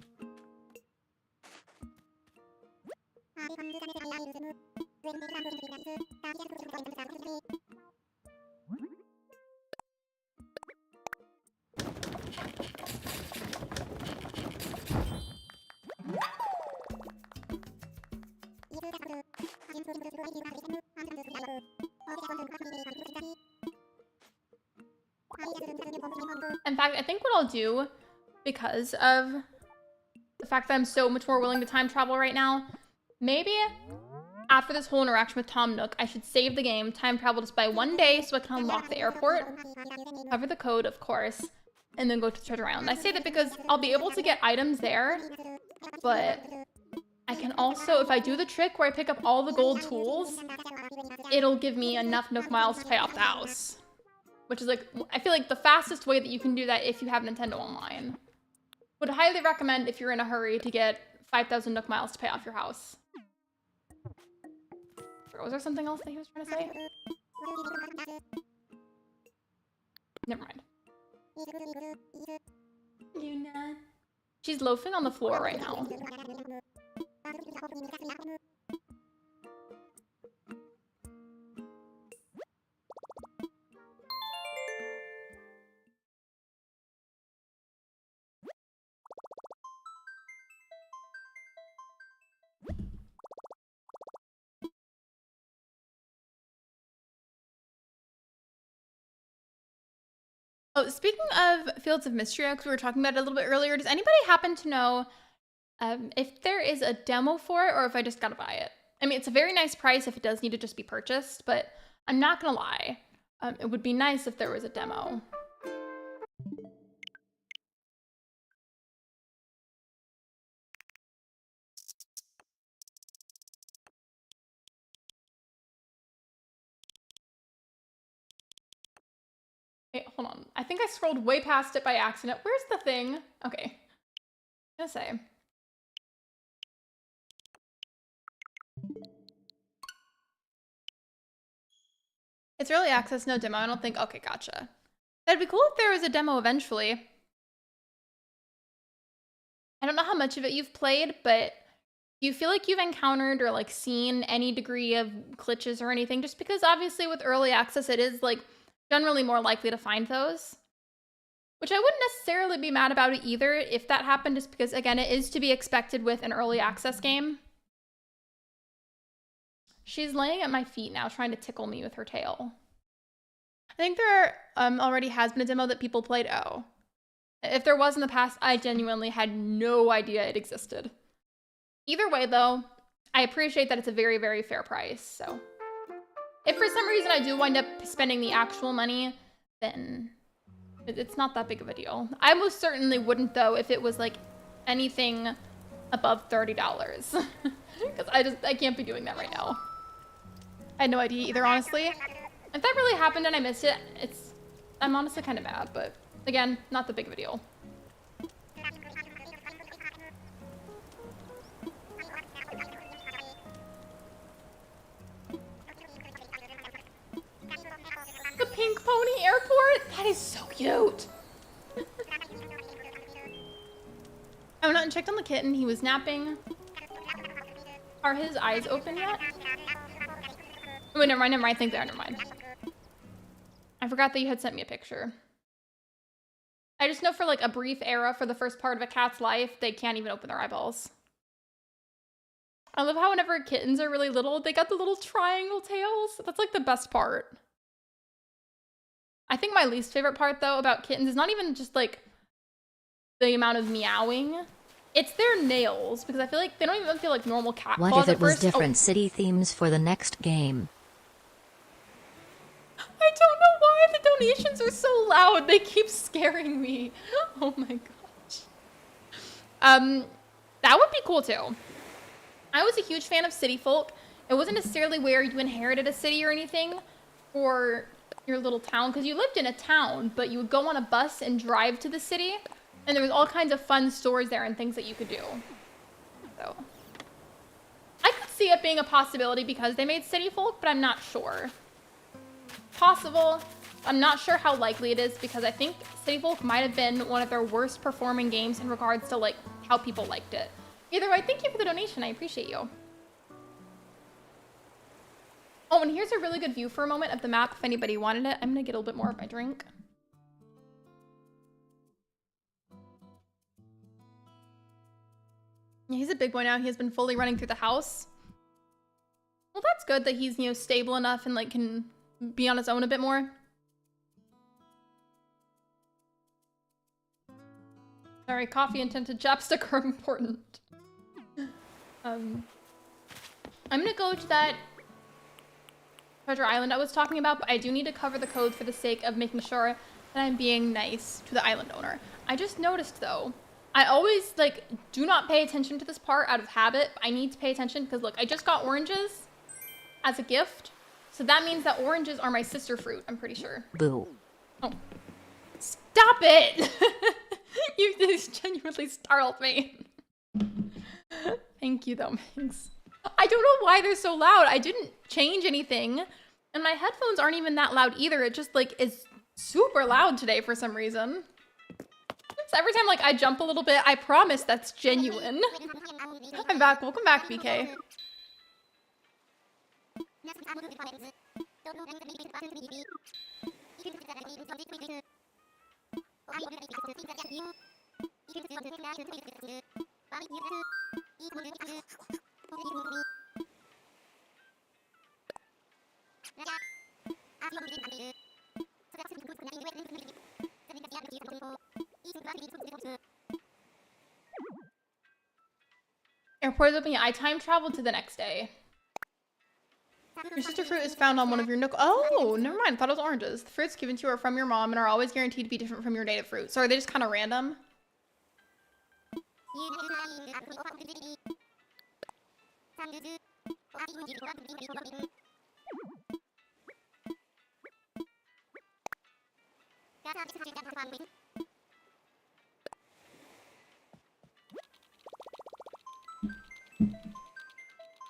In fact, I think what I'll do, because of the fact that I'm so much more willing to time travel right now, maybe after this whole interaction with Tom Nook, I should save the game, time travel just by 1 day so I can unlock the airport, cover the code, of course, and then go to the treasure island. I say that because I'll be able to get items there, but I can also, if I do the trick where I pick up all the gold tools, it'll give me enough Nook miles to pay off the house. Which is like, I feel like the fastest way that you can do that if you have Nintendo Online. Would highly recommend if you're in a hurry to get 5,000 Nook miles to pay off your house. Was there something else that he was trying to say? Never mind. Luna. She's loafing on the floor right now. Oh, speaking of Fields of Mystery, because we were talking about it a little bit earlier, does anybody happen to know if there is a demo for it or if I just gotta buy it? I mean, it's a very nice price if it does need to just be purchased, but I'm not gonna lie. It would be nice if there was a demo. Wait, hold on. I think I scrolled way past it by accident. Where's the thing? Okay. I'm gonna say. It's early access, no demo. I don't think. Okay, gotcha. That'd be cool if there was a demo eventually. I don't know how much of it you've played, but do you feel like you've encountered or like seen any degree of glitches or anything? Just because obviously with early access, it is like generally more likely to find those. Which I wouldn't necessarily be mad about it either if that happened, just because again, it is to be expected with an early access game. She's laying at my feet now, trying to tickle me with her tail. I think there already has been a demo that people played. Oh. If there was in the past, I genuinely had no idea it existed. Either way, though, I appreciate that it's a very, very fair price, so. If for some reason I do wind up spending the actual money, then it's not that big of a deal. I most certainly wouldn't, though, if it was, like, anything above $30. Because I can't be doing that right now. I had no idea either, honestly. If that really happened and I missed it, I'm honestly kind of mad, but again, not that big of a deal. The Pink Pony Airport? That is so cute. I went out and checked on the kitten. He was napping. Are his eyes open yet? Oh, wait, never mind. I think they are. Never mind. I forgot that you had sent me a picture. I just know for like a brief era for the first part of a cat's life, they can't even open their eyeballs. I love how whenever kittens are really little, they got the little triangle tails. That's like the best part. I think my least favorite part though about kittens is not even just like the amount of meowing. It's their nails, because I feel like they don't even feel like normal cat claws. What if it was different city themes for the next game? I don't know why the donations are so loud. They keep scaring me. Oh my gosh. That would be cool too. I was a huge fan of City Folk. It wasn't necessarily where you inherited a city or anything for your little town, because you lived in a town, but you would go on a bus and drive to the city, and there was all kinds of fun stores there and things that you could do. So I could see it being a possibility because they made City Folk, but I'm not sure. Possible. I'm not sure how likely it is, because I think City Folk might have been one of their worst performing games in regards to like how people liked it. Either way, thank you for the donation. I appreciate you. Oh, and here's a really good view for a moment of the map if anybody wanted it. I'm gonna get a little bit more of my drink. Yeah, he's a big boy now. He has been fully running through the house. Well, that's good that he's, you know, stable enough and like can be on his own a bit more. Sorry, coffee and tinted chapstick are important. I'm gonna go to that treasure island I was talking about, but I do need to cover the code for the sake of making sure that I'm being nice to the island owner. I just noticed though, I always like do not pay attention to this part out of habit. I need to pay attention because look, I just got oranges as a gift. So that means that oranges are my sister fruit, I'm pretty sure. Boo. Oh. Stop it! You just genuinely startled me. Thank you though, Minx. I don't know why they're so loud. I didn't change anything. And my headphones aren't even that loud either. It just like is super loud today for some reason. So every time like I jump a little bit, I promise that's genuine. I'm back. Welcome back, BK. Airport is open. Yeah, I time traveled to the next day. Your sister fruit is found on one of your nook. Oh, never mind. Thought it was oranges. The fruits given to you are from your mom and are always guaranteed to be different from your native fruit. So are they just kind of random?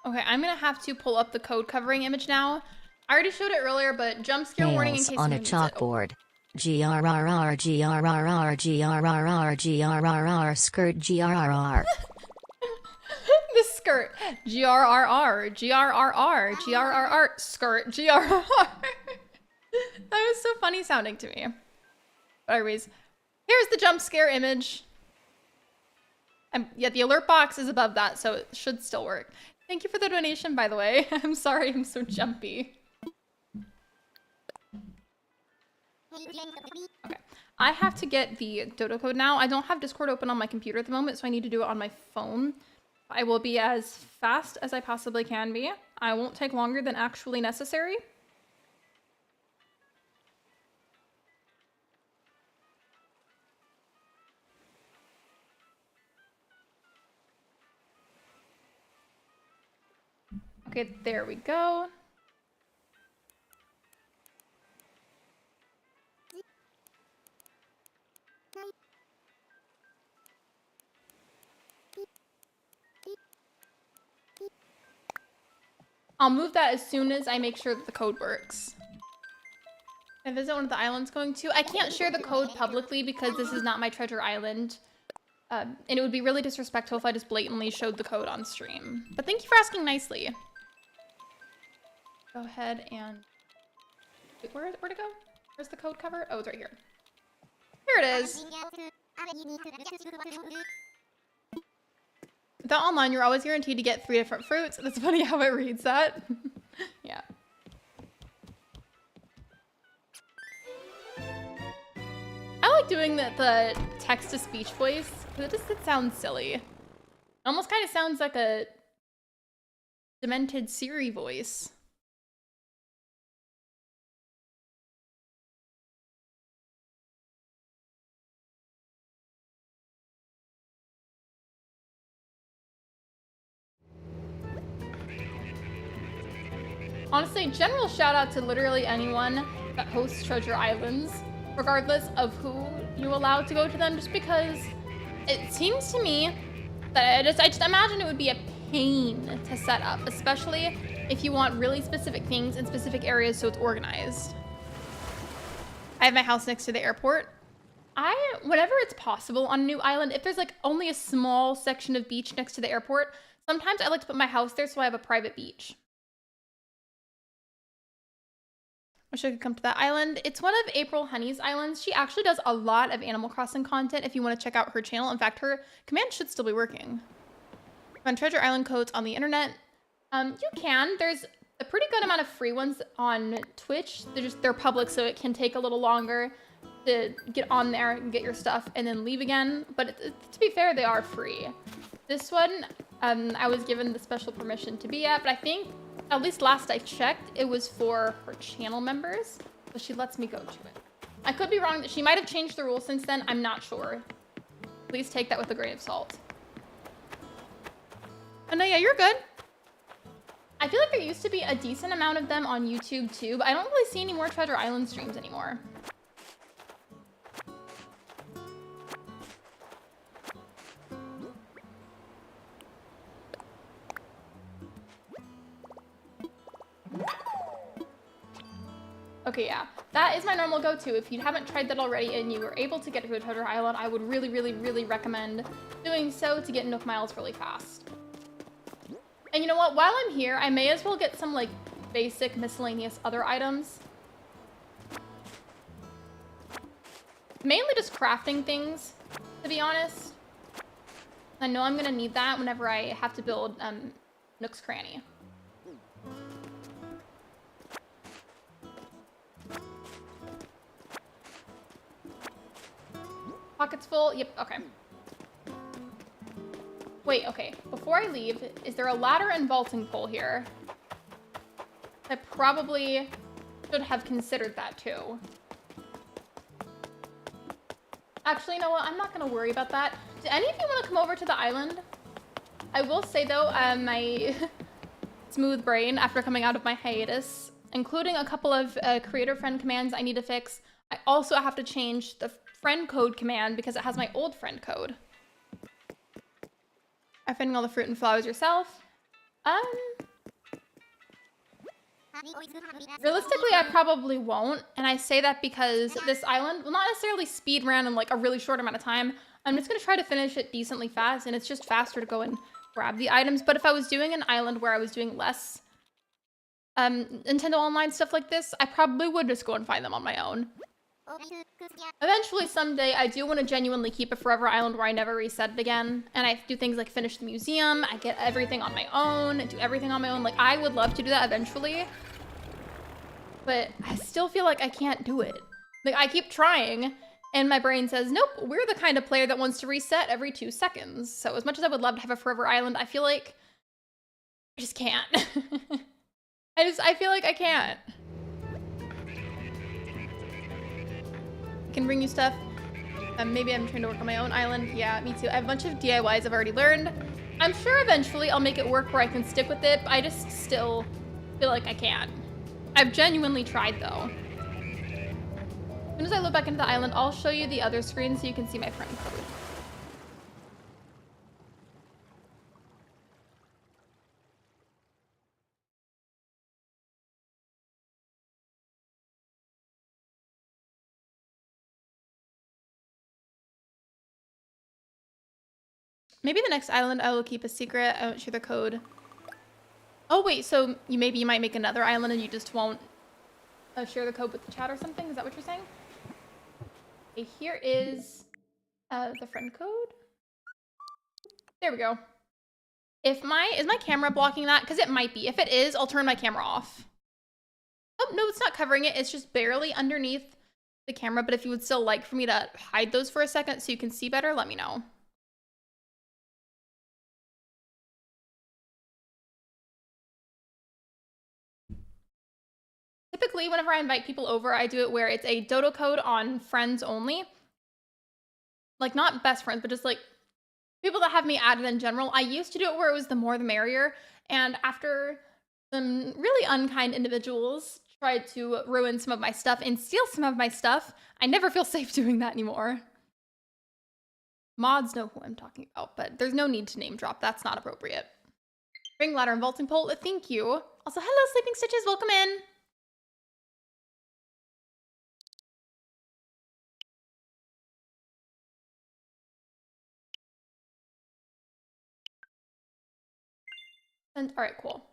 Okay, I'm gonna have to pull up the code covering image now. I already showed it earlier, but jump scare warning in case on a someone needs it. chalkboard. GRRR GRRR GRRR GRRR skirt GRRR. The skirt. GRRR GRRR GRRR skirt GRRR. That was so funny sounding to me. But anyways, here's the jump scare image. Yeah, the alert box is above that, so it should still work. Thank you for the donation, by the way. I'm sorry I'm so jumpy. Okay, I have to get the dodo code now. I don't have Discord open on my computer at the moment, so I need to do it on my phone. I will be as fast as I possibly can be. I won't take longer than actually necessary. Okay, there we go. I'll move that as soon as I make sure that the code works. I visit one of the islands going to. I can't share the code publicly because this is not my treasure island. And it would be really disrespectful if I just blatantly showed the code on stream. But thank you for asking nicely. Go ahead and... Wait, where'd it go? Where's the code cover? Oh, it's right here. Here it is. Without online, you're always guaranteed to get 3 different fruits. That's funny how it reads that. Yeah. I like doing the text-to-speech voice, because it sounds silly. It almost kind of sounds like a demented Siri voice. Honestly, general shout out to literally anyone that hosts treasure islands, regardless of who you allow to go to them, just because it seems to me that I just imagine it would be a pain to set up, especially if you want really specific things in specific areas so it's organized. I have my house next to the airport. Whenever it's possible on a new island, if there's like only a small section of beach next to the airport, sometimes I like to put my house there so I have a private beach. Wish I could come to that island. It's one of April Honey's islands. She actually does a lot of Animal Crossing content if you want to check out her channel. In fact, her command should still be working. Run treasure island codes on the internet. You can. There's a pretty good amount of free ones on Twitch. They're public, so it can take a little longer to get on there and get your stuff and then leave again. But to be fair, they are free. This one, I was given the special permission to be at, but I think, at least last I checked, it was for her channel members, so she lets me go to it. I could be wrong. She might have changed the rules since then. I'm not sure. Please take that with a grain of salt. Oh, no, yeah, you're good. I feel like there used to be a decent amount of them on YouTube too, but I don't really see any more Treasure Island streams anymore. Okay, yeah. That is my normal go-to. If you haven't tried that already and you were able to get to a Treasure Island, I would really, really, really recommend doing so to get Nook Miles really fast. And you know what? While I'm here, I may as well get some, like, basic miscellaneous other items. Mainly just crafting things, to be honest. I know I'm gonna need that whenever I have to build Nook's Cranny. Pockets full? Yep, okay. Wait, okay. Before I leave, is there a ladder and vaulting pole here? I probably should have considered that too. Actually, you know what? I'm not gonna worry about that. Do any of you want to come over to the island? I will say though, my smooth brain after coming out of my hiatus, including a couple of creator friend commands I need to fix. I also have to change the friend code command because it has my old friend code. Are finding all the fruit and flowers yourself? Realistically, I probably won't, and I say that because this island will not necessarily speed run in like a really short amount of time. I'm just gonna try to finish it decently fast, and it's just faster to go and grab the items. But if I was doing an island where I was doing less Nintendo Online stuff like this, I probably would just go and find them on my own. Eventually, someday, I do want to genuinely keep a forever island where I never reset it again. And I do things like finish the museum, I get everything on my own, do everything on my own. Like, I would love to do that eventually. But I still feel like I can't do it. Like, I keep trying, and my brain says, nope, we're the kind of player that wants to reset every 2 seconds. So as much as I would love to have a forever island, I feel like I just can't. I feel like I can't. Can bring you stuff. Maybe I'm trying to work on my own island. Yeah, me too. I have a bunch of DIYs I've already learned. I'm sure eventually I'll make it work where I can stick with it, but I just still feel like I can't. I've genuinely tried though. As soon as I load back into the island, I'll show you the other screen so you can see my friend code. Maybe the next island I will keep a secret. I won't share the code. Oh wait, so maybe you might make another island and you just won't share the code with the chat or something? Is that what you're saying? Okay, here is the friend code. There we go. Is my camera blocking that? Because it might be. If it is, I'll turn my camera off. Oh, no, it's not covering it. It's just barely underneath the camera. But if you would still like for me to hide those for a second so you can see better, let me know. Typically, whenever I invite people over, I do it where it's a dodo code on friends only. Like, not best friends, but just, like, people that have me added in general. I used to do it where it was the more the merrier. And after some really unkind individuals tried to ruin some of my stuff and steal some of my stuff, I never feel safe doing that anymore. Mods know who I'm talking about, but there's no need to name drop. That's not appropriate. Ring ladder and vaulting pole. Thank you. Also, hello, Sleeping Stitches. Welcome in. And all right, cool.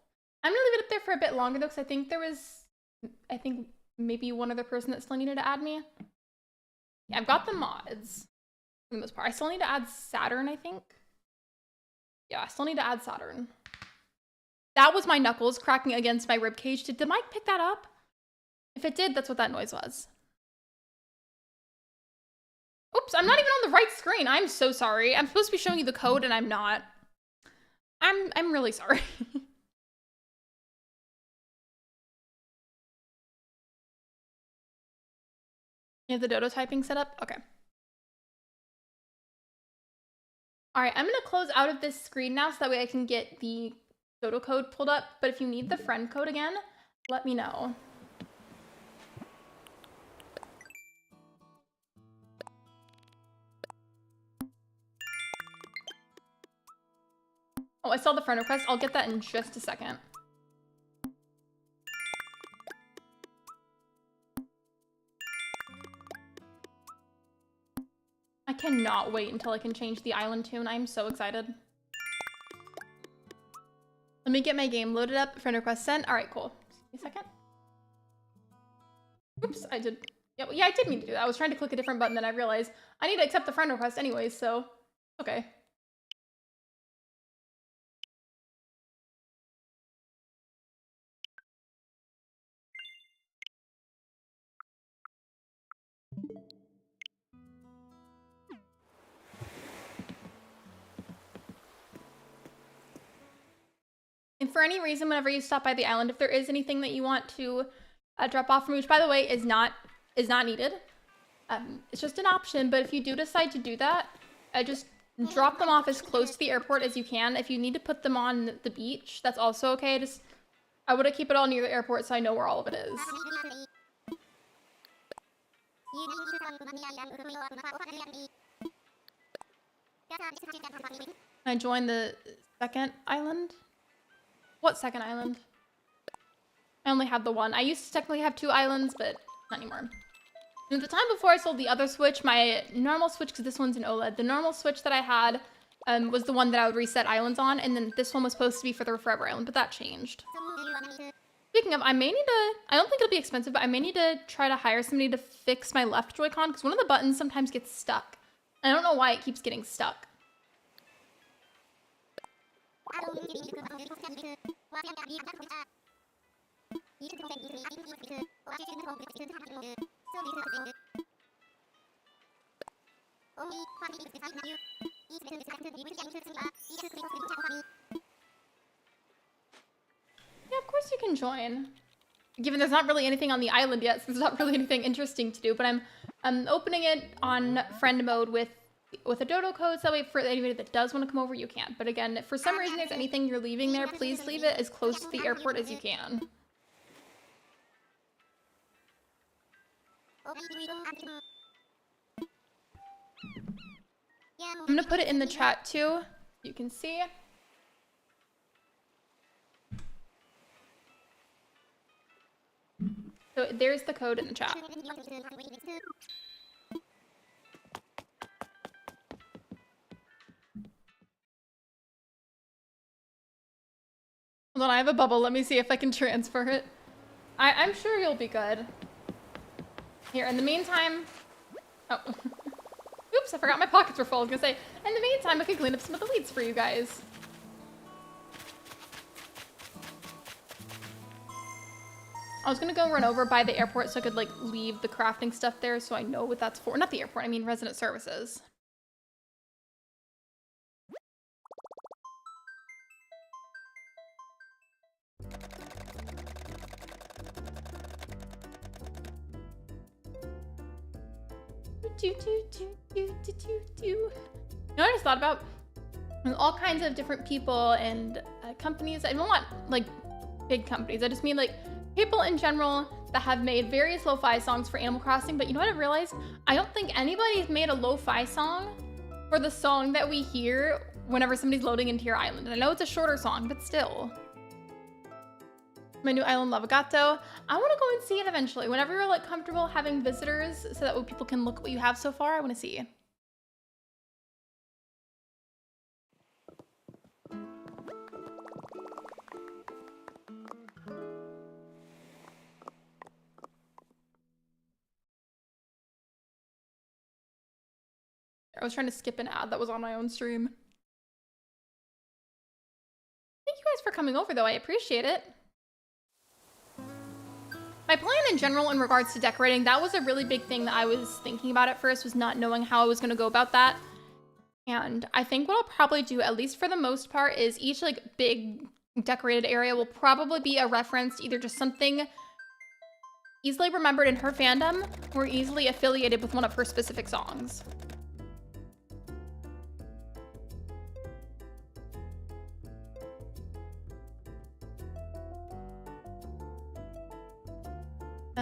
I'm gonna leave it up there for a bit longer though, because I think maybe one other person that still needed to add me. Yeah, I've got the mods for the most part. I still need to add Saturn, I think. Yeah, I still need to add Saturn. That was my knuckles cracking against my ribcage. Did the mic pick that up? If it did, that's what that noise was. Oops, I'm not even on the right screen. I'm so sorry. I'm supposed to be showing you the code and I'm not. I'm really sorry. You have the dodo typing set up? Okay. All right, I'm gonna close out of this screen now so that way I can get the dodo code pulled up. But if you need the friend code again, let me know. Oh, I saw the friend request. I'll get that in just a second. cannot wait until I can change the island tune. I'm so excited. Let me get my game loaded up. Friend request sent. All right, cool. Just give me a second. Oops, I did. Yeah, I did mean to do that. I was trying to click a different button, then I realized I need to accept the friend request anyways, so okay. And for any reason, whenever you stop by the island, if there is anything that you want to drop off from, which by the way is not needed, it's just an option. But if you do decide to do that, just drop them off as close to the airport as you can. If you need to put them on the beach, that's also okay. I would keep it all near the airport so I know where all of it is. I joined the second island. What second island? I only have the one. I used to technically have 2 islands, but not anymore. And at the time before I sold the other Switch, my normal Switch, because this one's an OLED, the normal Switch that I had was the one that I would reset islands on, and then this one was supposed to be for the Forever Island, but that changed. Speaking of, I may need to, I don't think it'll be expensive, but I may need to try to hire somebody to fix my left Joy-Con, because one of the buttons sometimes gets stuck. I don't know why it keeps getting stuck. Yeah, of course you can join. Given there's not really anything on the island yet, so there's not really anything interesting to do, but I'm opening it on friend mode with a dodo code, so that way for anybody that does want to come over, you can. But again, if for some reason there's anything you're leaving there, please leave it as close to the airport as you can. I'm gonna put it in the chat too, you can see. So there's the code in the chat. Hold on, I have a bubble. Let me see if I can transfer it. I'm sure you'll be good. Here, in the meantime... Oh. Oops, I forgot my pockets were full. I was gonna say, in the meantime, I could clean up some of the weeds for you guys. I was gonna go run over by the airport so I could, like, leave the crafting stuff there so I know what that's for. Not the airport, I mean resident services. You know what I just thought about? There's all kinds of different people and companies. I don't want like big companies. I just mean like people in general that have made various lo-fi songs for Animal Crossing. But you know what I realized? I don't think anybody's made a lo-fi song for the song that we hear whenever somebody's loading into your island. And I know it's a shorter song, but still. My new island, Lavagato. I want to go and see it eventually. Whenever you're like comfortable having visitors so that way people can look at what you have so far, I want to see. I was trying to skip an ad that was on my own stream. Thank you guys for coming over though, I appreciate it. My plan in general in regards to decorating, that was a really big thing that I was thinking about at first, was not knowing how I was going to go about that. And I think what I'll probably do, at least for the most part, is each like big decorated area will probably be a reference to either just something easily remembered in her fandom or easily affiliated with one of her specific songs.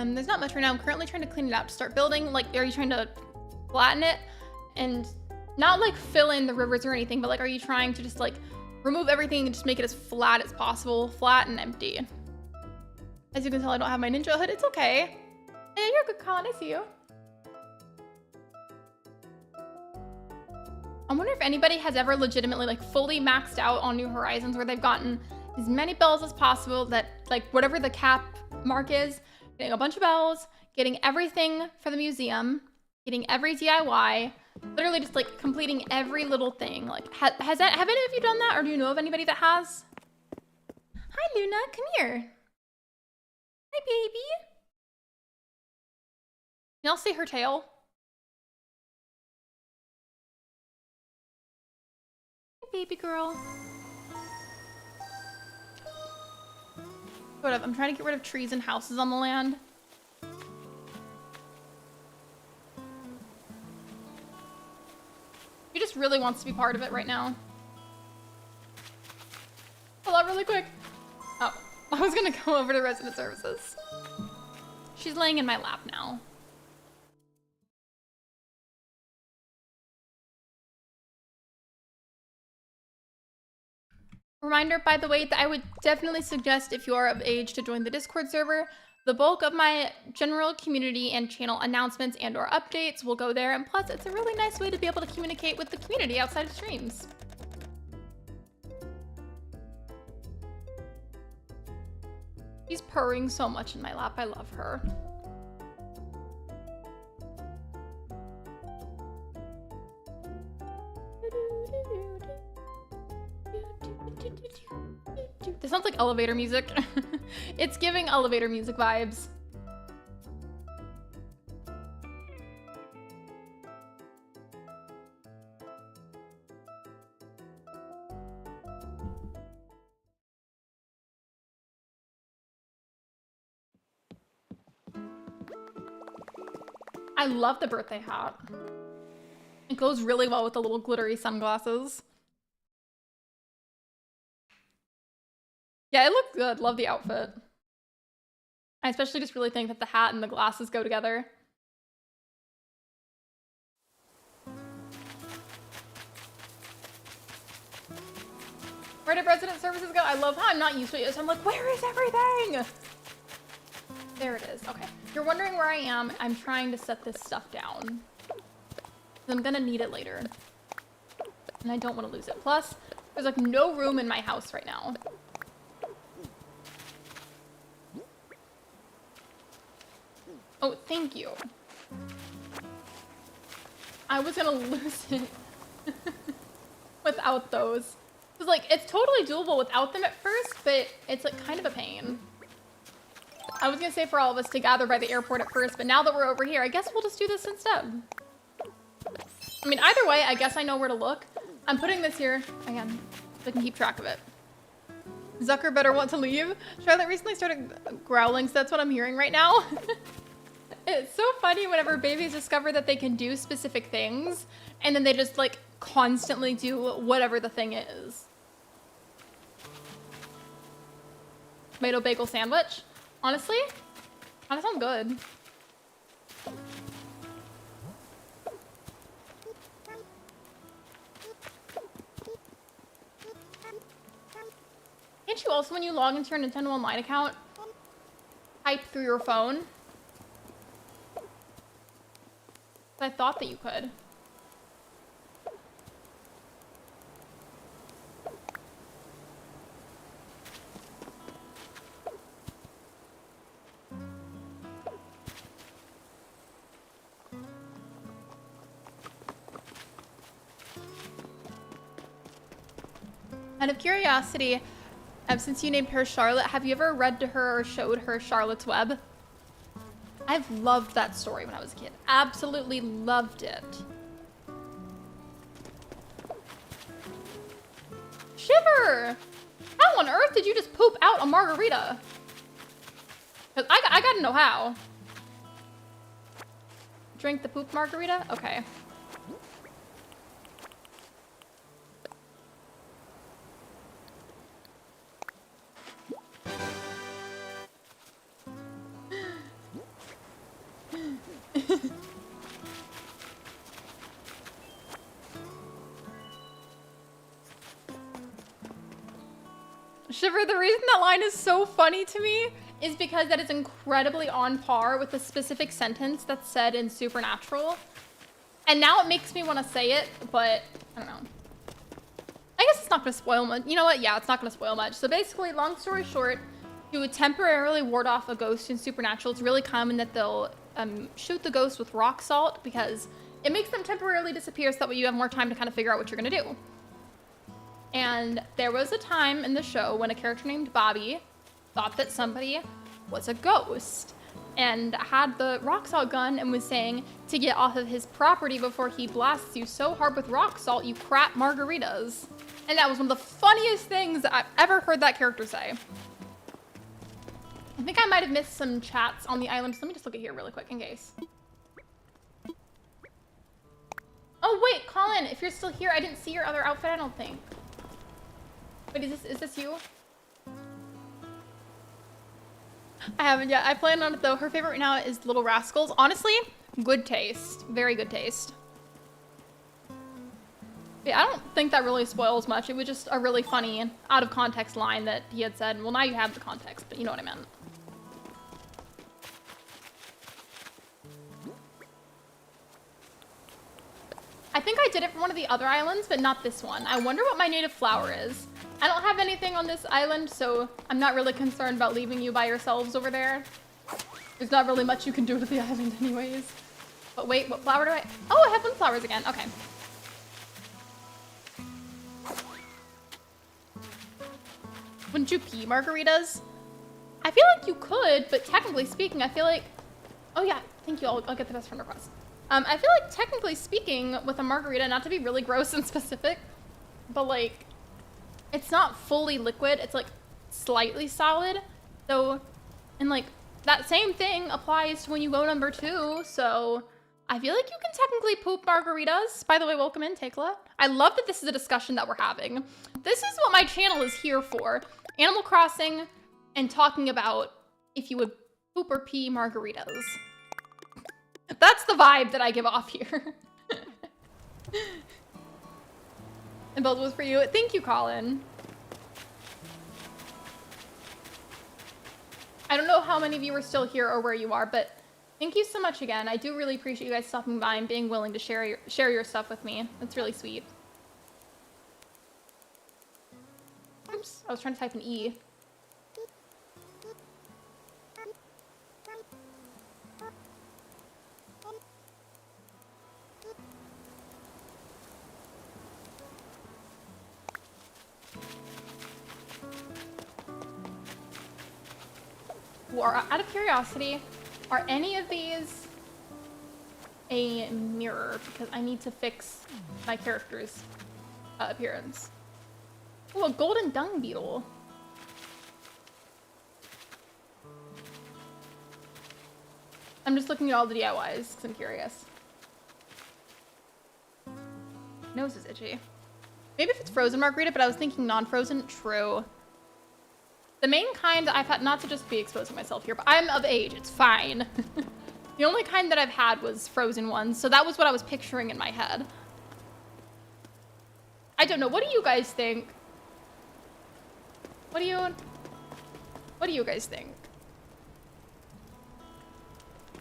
There's not much right now. I'm currently trying to clean it out to start building. Like, are you trying to flatten it? And not like fill in the rivers or anything, but like, are you trying to just like remove everything and just make it as flat as possible? Flat and empty. As you can tell, I don't have my ninja hood. It's okay. Hey, you're a good con. I see you. I wonder if anybody has ever legitimately like fully maxed out on New Horizons where they've gotten as many bells as possible that like whatever the cap mark is, getting a bunch of bells, getting everything for the museum, getting every DIY, literally just like completing every little thing. Like have any of you done that, or do you know of anybody that has? Hi Luna, come here. Hi baby. Y'all see her tail? Hi baby girl. Whatever, I'm trying to get rid of trees and houses on the land. He just really wants to be part of it right now. Hold on really quick. Oh, I was gonna go over to resident services. She's laying in my lap now. Reminder, by the way, that I would definitely suggest if you are of age to join the Discord server. The bulk of my general community and channel announcements and or updates will go there, and plus it's a really nice way to be able to communicate with the community outside of streams. She's purring so much in my lap, I love her. This sounds like elevator music. It's giving elevator music vibes. I love the birthday hat. It goes really well with the little glittery sunglasses. Yeah, it looks good. Love the outfit. I especially just really think that the hat and the glasses go together. Where did resident services go? I love how I'm not used to it. So I'm like, where is everything? There it is. Okay. If you're wondering where I am, I'm trying to set this stuff down. I'm gonna need it later. And I don't want to lose it. Plus, there's like no room in my house right now. Oh, thank you. I was gonna lose it without those. Cause like, it's totally doable without them at first, but it's like kind of a pain. I was gonna say for all of us to gather by the airport at first, but now that we're over here, I guess we'll just do this instead. I mean, either way, I guess I know where to look. I'm putting this here, again, so I can keep track of it. Zucker better want to leave. Charlotte recently started growling, so that's what I'm hearing right now. It's so funny whenever babies discover that they can do specific things, and then they just like constantly do whatever the thing is. Tomato bagel sandwich. Honestly, kind of sounds good. Can't you also, when you log into your Nintendo Online account, type through your phone? I thought that you could. Out of curiosity, since you named her Charlotte, have you ever read to her or showed her Charlotte's Web? I've loved that story when I was a kid. Absolutely loved it. Shiver! How on earth did you just poop out a margarita? 'Cause I gotta know how. Drink the poop margarita? Okay. Shiver, the reason that line is so funny to me is because that is incredibly on par with a specific sentence that's said in Supernatural. And now it makes me want to say it, but I don't know. I guess it's not going to spoil much. You know what? Yeah, it's not going to spoil much. So basically, long story short, to temporarily ward off a ghost in Supernatural, it's really common that they'll shoot the ghost with rock salt because it makes them temporarily disappear so that way you have more time to kind of figure out what you're going to do. And there was a time in the show when a character named Bobby thought that somebody was a ghost and had the rock salt gun and was saying to get off of his property before he blasts you so hard with rock salt you crap margaritas. And that was one of the funniest things that I've ever heard that character say. I think I might have missed some chats on the island. So let me just look at here really quick in case. Oh wait, Colin, if you're still here, I didn't see your other outfit, I don't think. Wait, is this you? I haven't yet. I plan on it though. Her favorite right now is Little Rascals. Honestly, good taste. Very good taste. Yeah, I don't think that really spoils much. It was just a really funny, out of context line that he had said. Well, now you have the context, but you know what I meant. I think I did it for one of the other islands, but not this one. I wonder what my native flower is. I don't have anything on this island, so I'm not really concerned about leaving you by yourselves over there. There's not really much you can do to the island anyways. But wait, what flower do I... Oh, I have windflowers again. Okay. Wouldn't you pee margaritas? I feel like you could, but technically speaking, I feel like... Oh yeah, thank you. I'll get the best friend request. I feel like technically speaking with a margarita, not to be really gross and specific, but like, it's not fully liquid. It's like slightly solid. So, and like that same thing applies to when you go number 2. So I feel like you can technically poop margaritas. By the way, welcome in, Tekla. I love that this is a discussion that we're having. This is what my channel is here for. Animal Crossing and talking about if you would poop or pee margaritas. That's the vibe that I give off here. And Build was for you. Thank you, Colin. I don't know how many of you are still here or where you are, but thank you so much again. I do really appreciate you guys stopping by and being willing to share your stuff with me. That's really sweet. Oops, I was trying to type an E. Out of curiosity, are any of these a mirror? Because I need to fix my character's appearance. Oh, a golden dung beetle. I'm just looking at all the DIYs because I'm curious. Nose is itchy. Maybe if it's frozen margarita, but I was thinking non-frozen. True. The main kind I've had, not to just be exposing myself here, but I'm of age, it's fine. The only kind that I've had was frozen ones, so that was what I was picturing in my head. I don't know, what do you guys think? What do you guys think?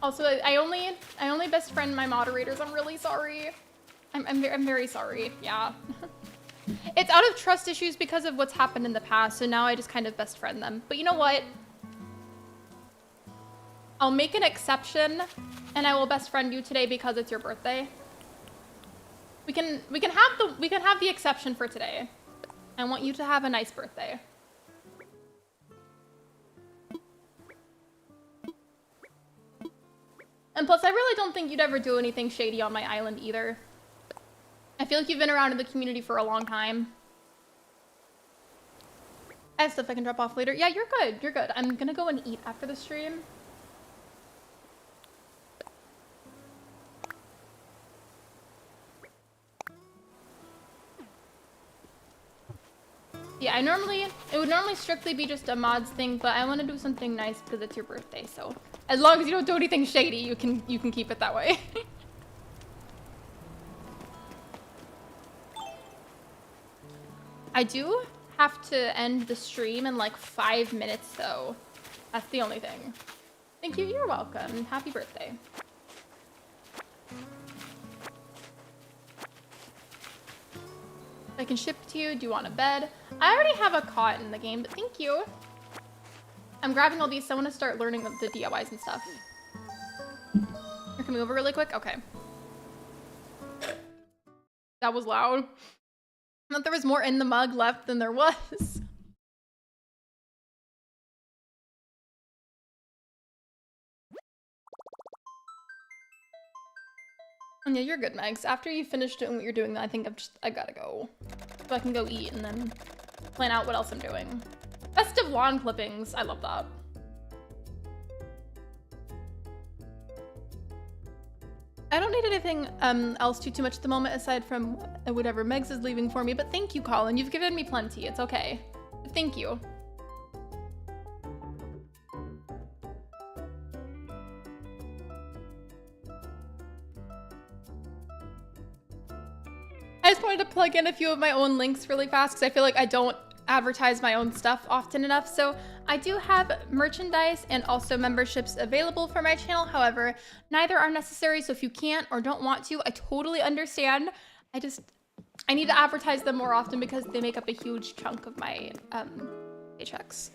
Also, I only best friend my moderators, I'm really sorry. I'm very sorry, yeah. It's out of trust issues because of what's happened in the past, so now I just kind of best friend them. But you know what? I'll make an exception, and I will best friend you today because it's your birthday. We can have the exception for today. I want you to have a nice birthday. And plus, I really don't think you'd ever do anything shady on my island either. I feel like you've been around in the community for a long time. I have stuff I can drop off later. Yeah, you're good. You're good. I'm gonna go and eat after the stream. Yeah, it would normally strictly be just a mods thing, but I want to do something nice because it's your birthday. So as long as you don't do anything shady, you can keep it that way. I do have to end the stream in like 5 minutes though. That's the only thing. Thank you, you're welcome. Happy birthday. I can ship to you. Do you want a bed? I already have a cot in the game, but thank you. I'm grabbing all these, so I want to start learning the DIYs and stuff. You're coming over really quick? Okay. That was loud. I thought there was more in the mug left than there was. And yeah, you're good, Megs. After you finish doing what you're doing, I think I gotta go. So I can go eat and then plan out what else I'm doing. Festive lawn clippings. I love that. I don't need anything else too much at the moment aside from whatever Megs is leaving for me, but thank you, Colin. You've given me plenty. It's okay. Thank you. I just wanted to plug in a few of my own links really fast because I feel like I don't advertise my own stuff often enough. So I do have merchandise and also memberships available for my channel. However, neither are necessary. So if you can't or don't want to, I totally understand. I need to advertise them more often because they make up a huge chunk of my paychecks.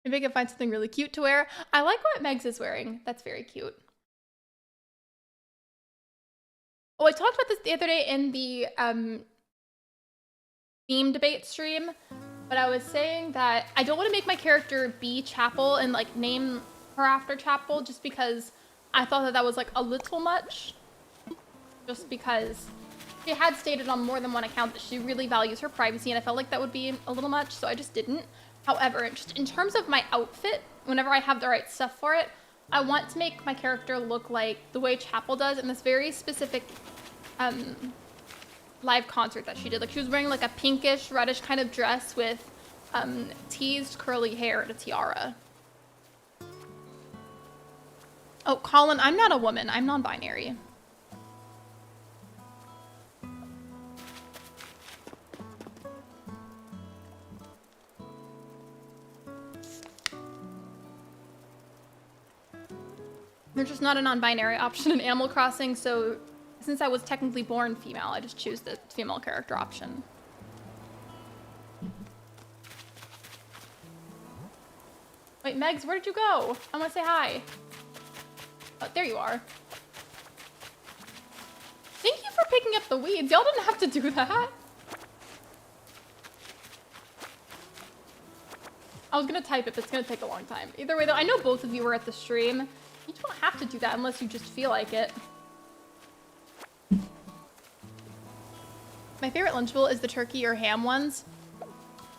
Maybe I can find something really cute to wear. I like what Megs is wearing. That's very cute. Oh, I talked about this the other day in the theme debate stream, but I was saying that I don't want to make my character be Chapel and like name her after Chapel just because I thought that was like a little much. Just because she had stated on more than one account that she really values her privacy and I felt like that would be a little much, so I just didn't. However, just in terms of my outfit, whenever I have the right stuff for it, I want to make my character look like the way Chapel does in this very specific live concert that she did. Like she was wearing like a pinkish, reddish kind of dress with teased curly hair and a tiara. Oh, Colin, I'm not a woman. I'm non-binary. There's just not a non-binary option in Animal Crossing, so since I was technically born female, I just choose the female character option. Wait, Megs, where did you go? I want to say hi. Oh, there you are. Thank you for picking up the weeds. Y'all didn't have to do that. I was gonna type it, but it's gonna take a long time. Either way, though, I know both of you were at the stream. You don't have to do that unless you just feel like it. My favorite Lunchable is the turkey or ham ones.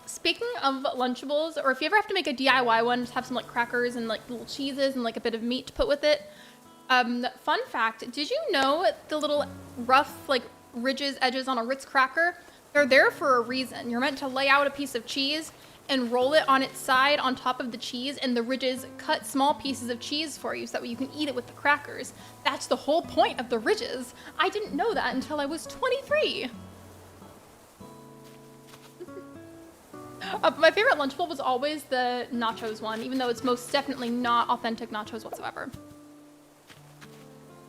Speaking of Lunchables, or if you ever have to make a DIY one, just have some like crackers and like little cheeses and like a bit of meat to put with it. Fun fact, did you know the little rough like ridges, edges on a Ritz cracker? They're there for a reason. You're meant to lay out a piece of cheese and roll it on its side on top of the cheese, and the ridges cut small pieces of cheese for you so that way you can eat it with the crackers. That's the whole point of the ridges. I didn't know that until I was 23. My favorite Lunchable was always the nachos one, even though it's most definitely not authentic nachos whatsoever.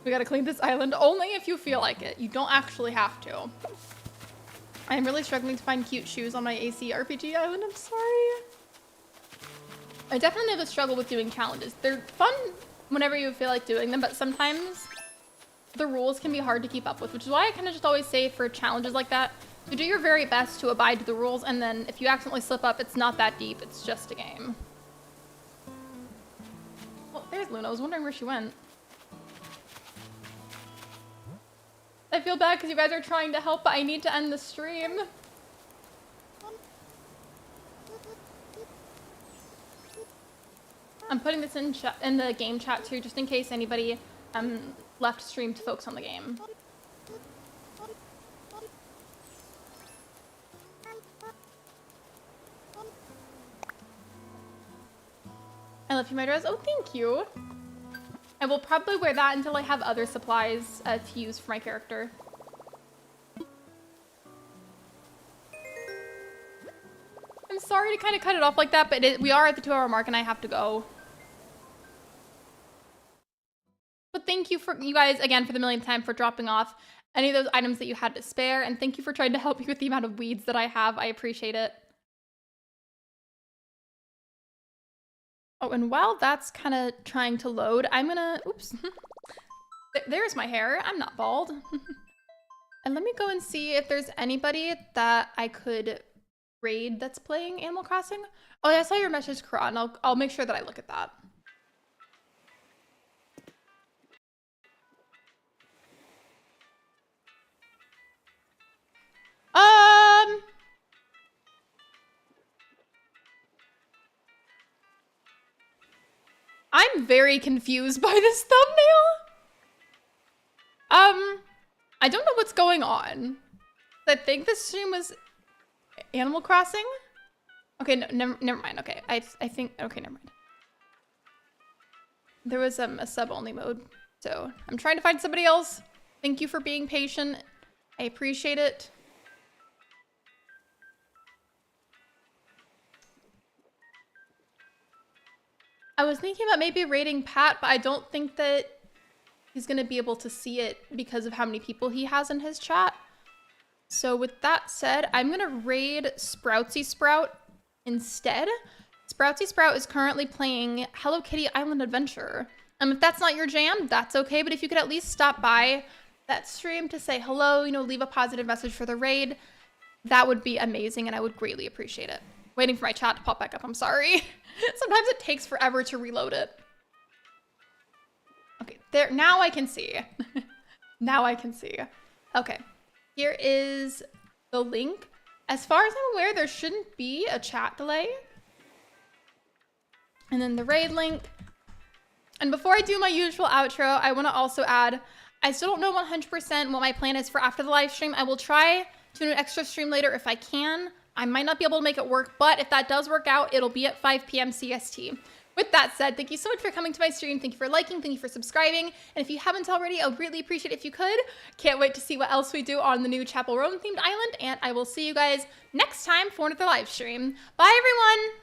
We gotta clean this island only if you feel like it. You don't actually have to. I'm really struggling to find cute shoes on my AC RPG island. I'm sorry. I definitely have a struggle with doing challenges. They're fun whenever you feel like doing them, but sometimes the rules can be hard to keep up with, which is why I kind of just always say for challenges like that, you do your very best to abide to the rules, and then if you accidentally slip up, it's not that deep. It's just a game. Oh, there's Luna. I was wondering where she went. I feel bad because you guys are trying to help, but I need to end the stream. I'm putting this in the game chat too, just in case anybody left stream to focus on the game. I love you, my dress. Oh, thank you. I will probably wear that until I have other supplies to use for my character. I'm sorry to kind of cut it off like that, but we are at the 2-hour mark and I have to go. But thank you guys again for the millionth time for dropping off. any of those items that you had to spare. And thank you for trying to help me with the amount of weeds that I have. I appreciate it. Oh, and while that's kind of trying to load, I'm gonna, oops. There's my hair. I'm not bald. And let me go and see if there's anybody that I could raid that's playing Animal Crossing. Oh, yeah, I saw your message, Karan. I'll make sure that I look at that. I'm very confused by this thumbnail. I don't know what's going on. I think this stream was Animal Crossing. Okay, no, never mind. Okay, I think, okay, never mind. There was a sub-only mode, so I'm trying to find somebody else. Thank you for being patient. I appreciate it. I was thinking about maybe raiding Pat, but I don't think that he's gonna be able to see it because of how many people he has in his chat. So with that said, I'm gonna raid Sproutsy Sprout instead. Sproutsy Sprout is currently playing Hello Kitty Island Adventure. If that's not your jam, that's okay, but if you could at least stop by that stream to say hello, you know, leave a positive message for the raid, that would be amazing and I would greatly appreciate it. Waiting for my chat to pop back up, I'm sorry. Sometimes it takes forever to reload it. Okay, there, now I can see. Now I can see. Okay, here is the link. As far as I'm aware, there shouldn't be a chat delay. And then the raid link. And before I do my usual outro, I want to also add, I still don't know 100% what my plan is for after the live stream. I will try to do an extra stream later if I can. I might not be able to make it work, but if that does work out, it'll be at 5 p.m. CST. With that said, thank you so much for coming to my stream. Thank you for liking, thank you for subscribing. And if you haven't already, I would really appreciate it if you could. Can't wait to see what else we do on the new Chapel Roan themed island. And I will see you guys next time for another live stream. Bye everyone!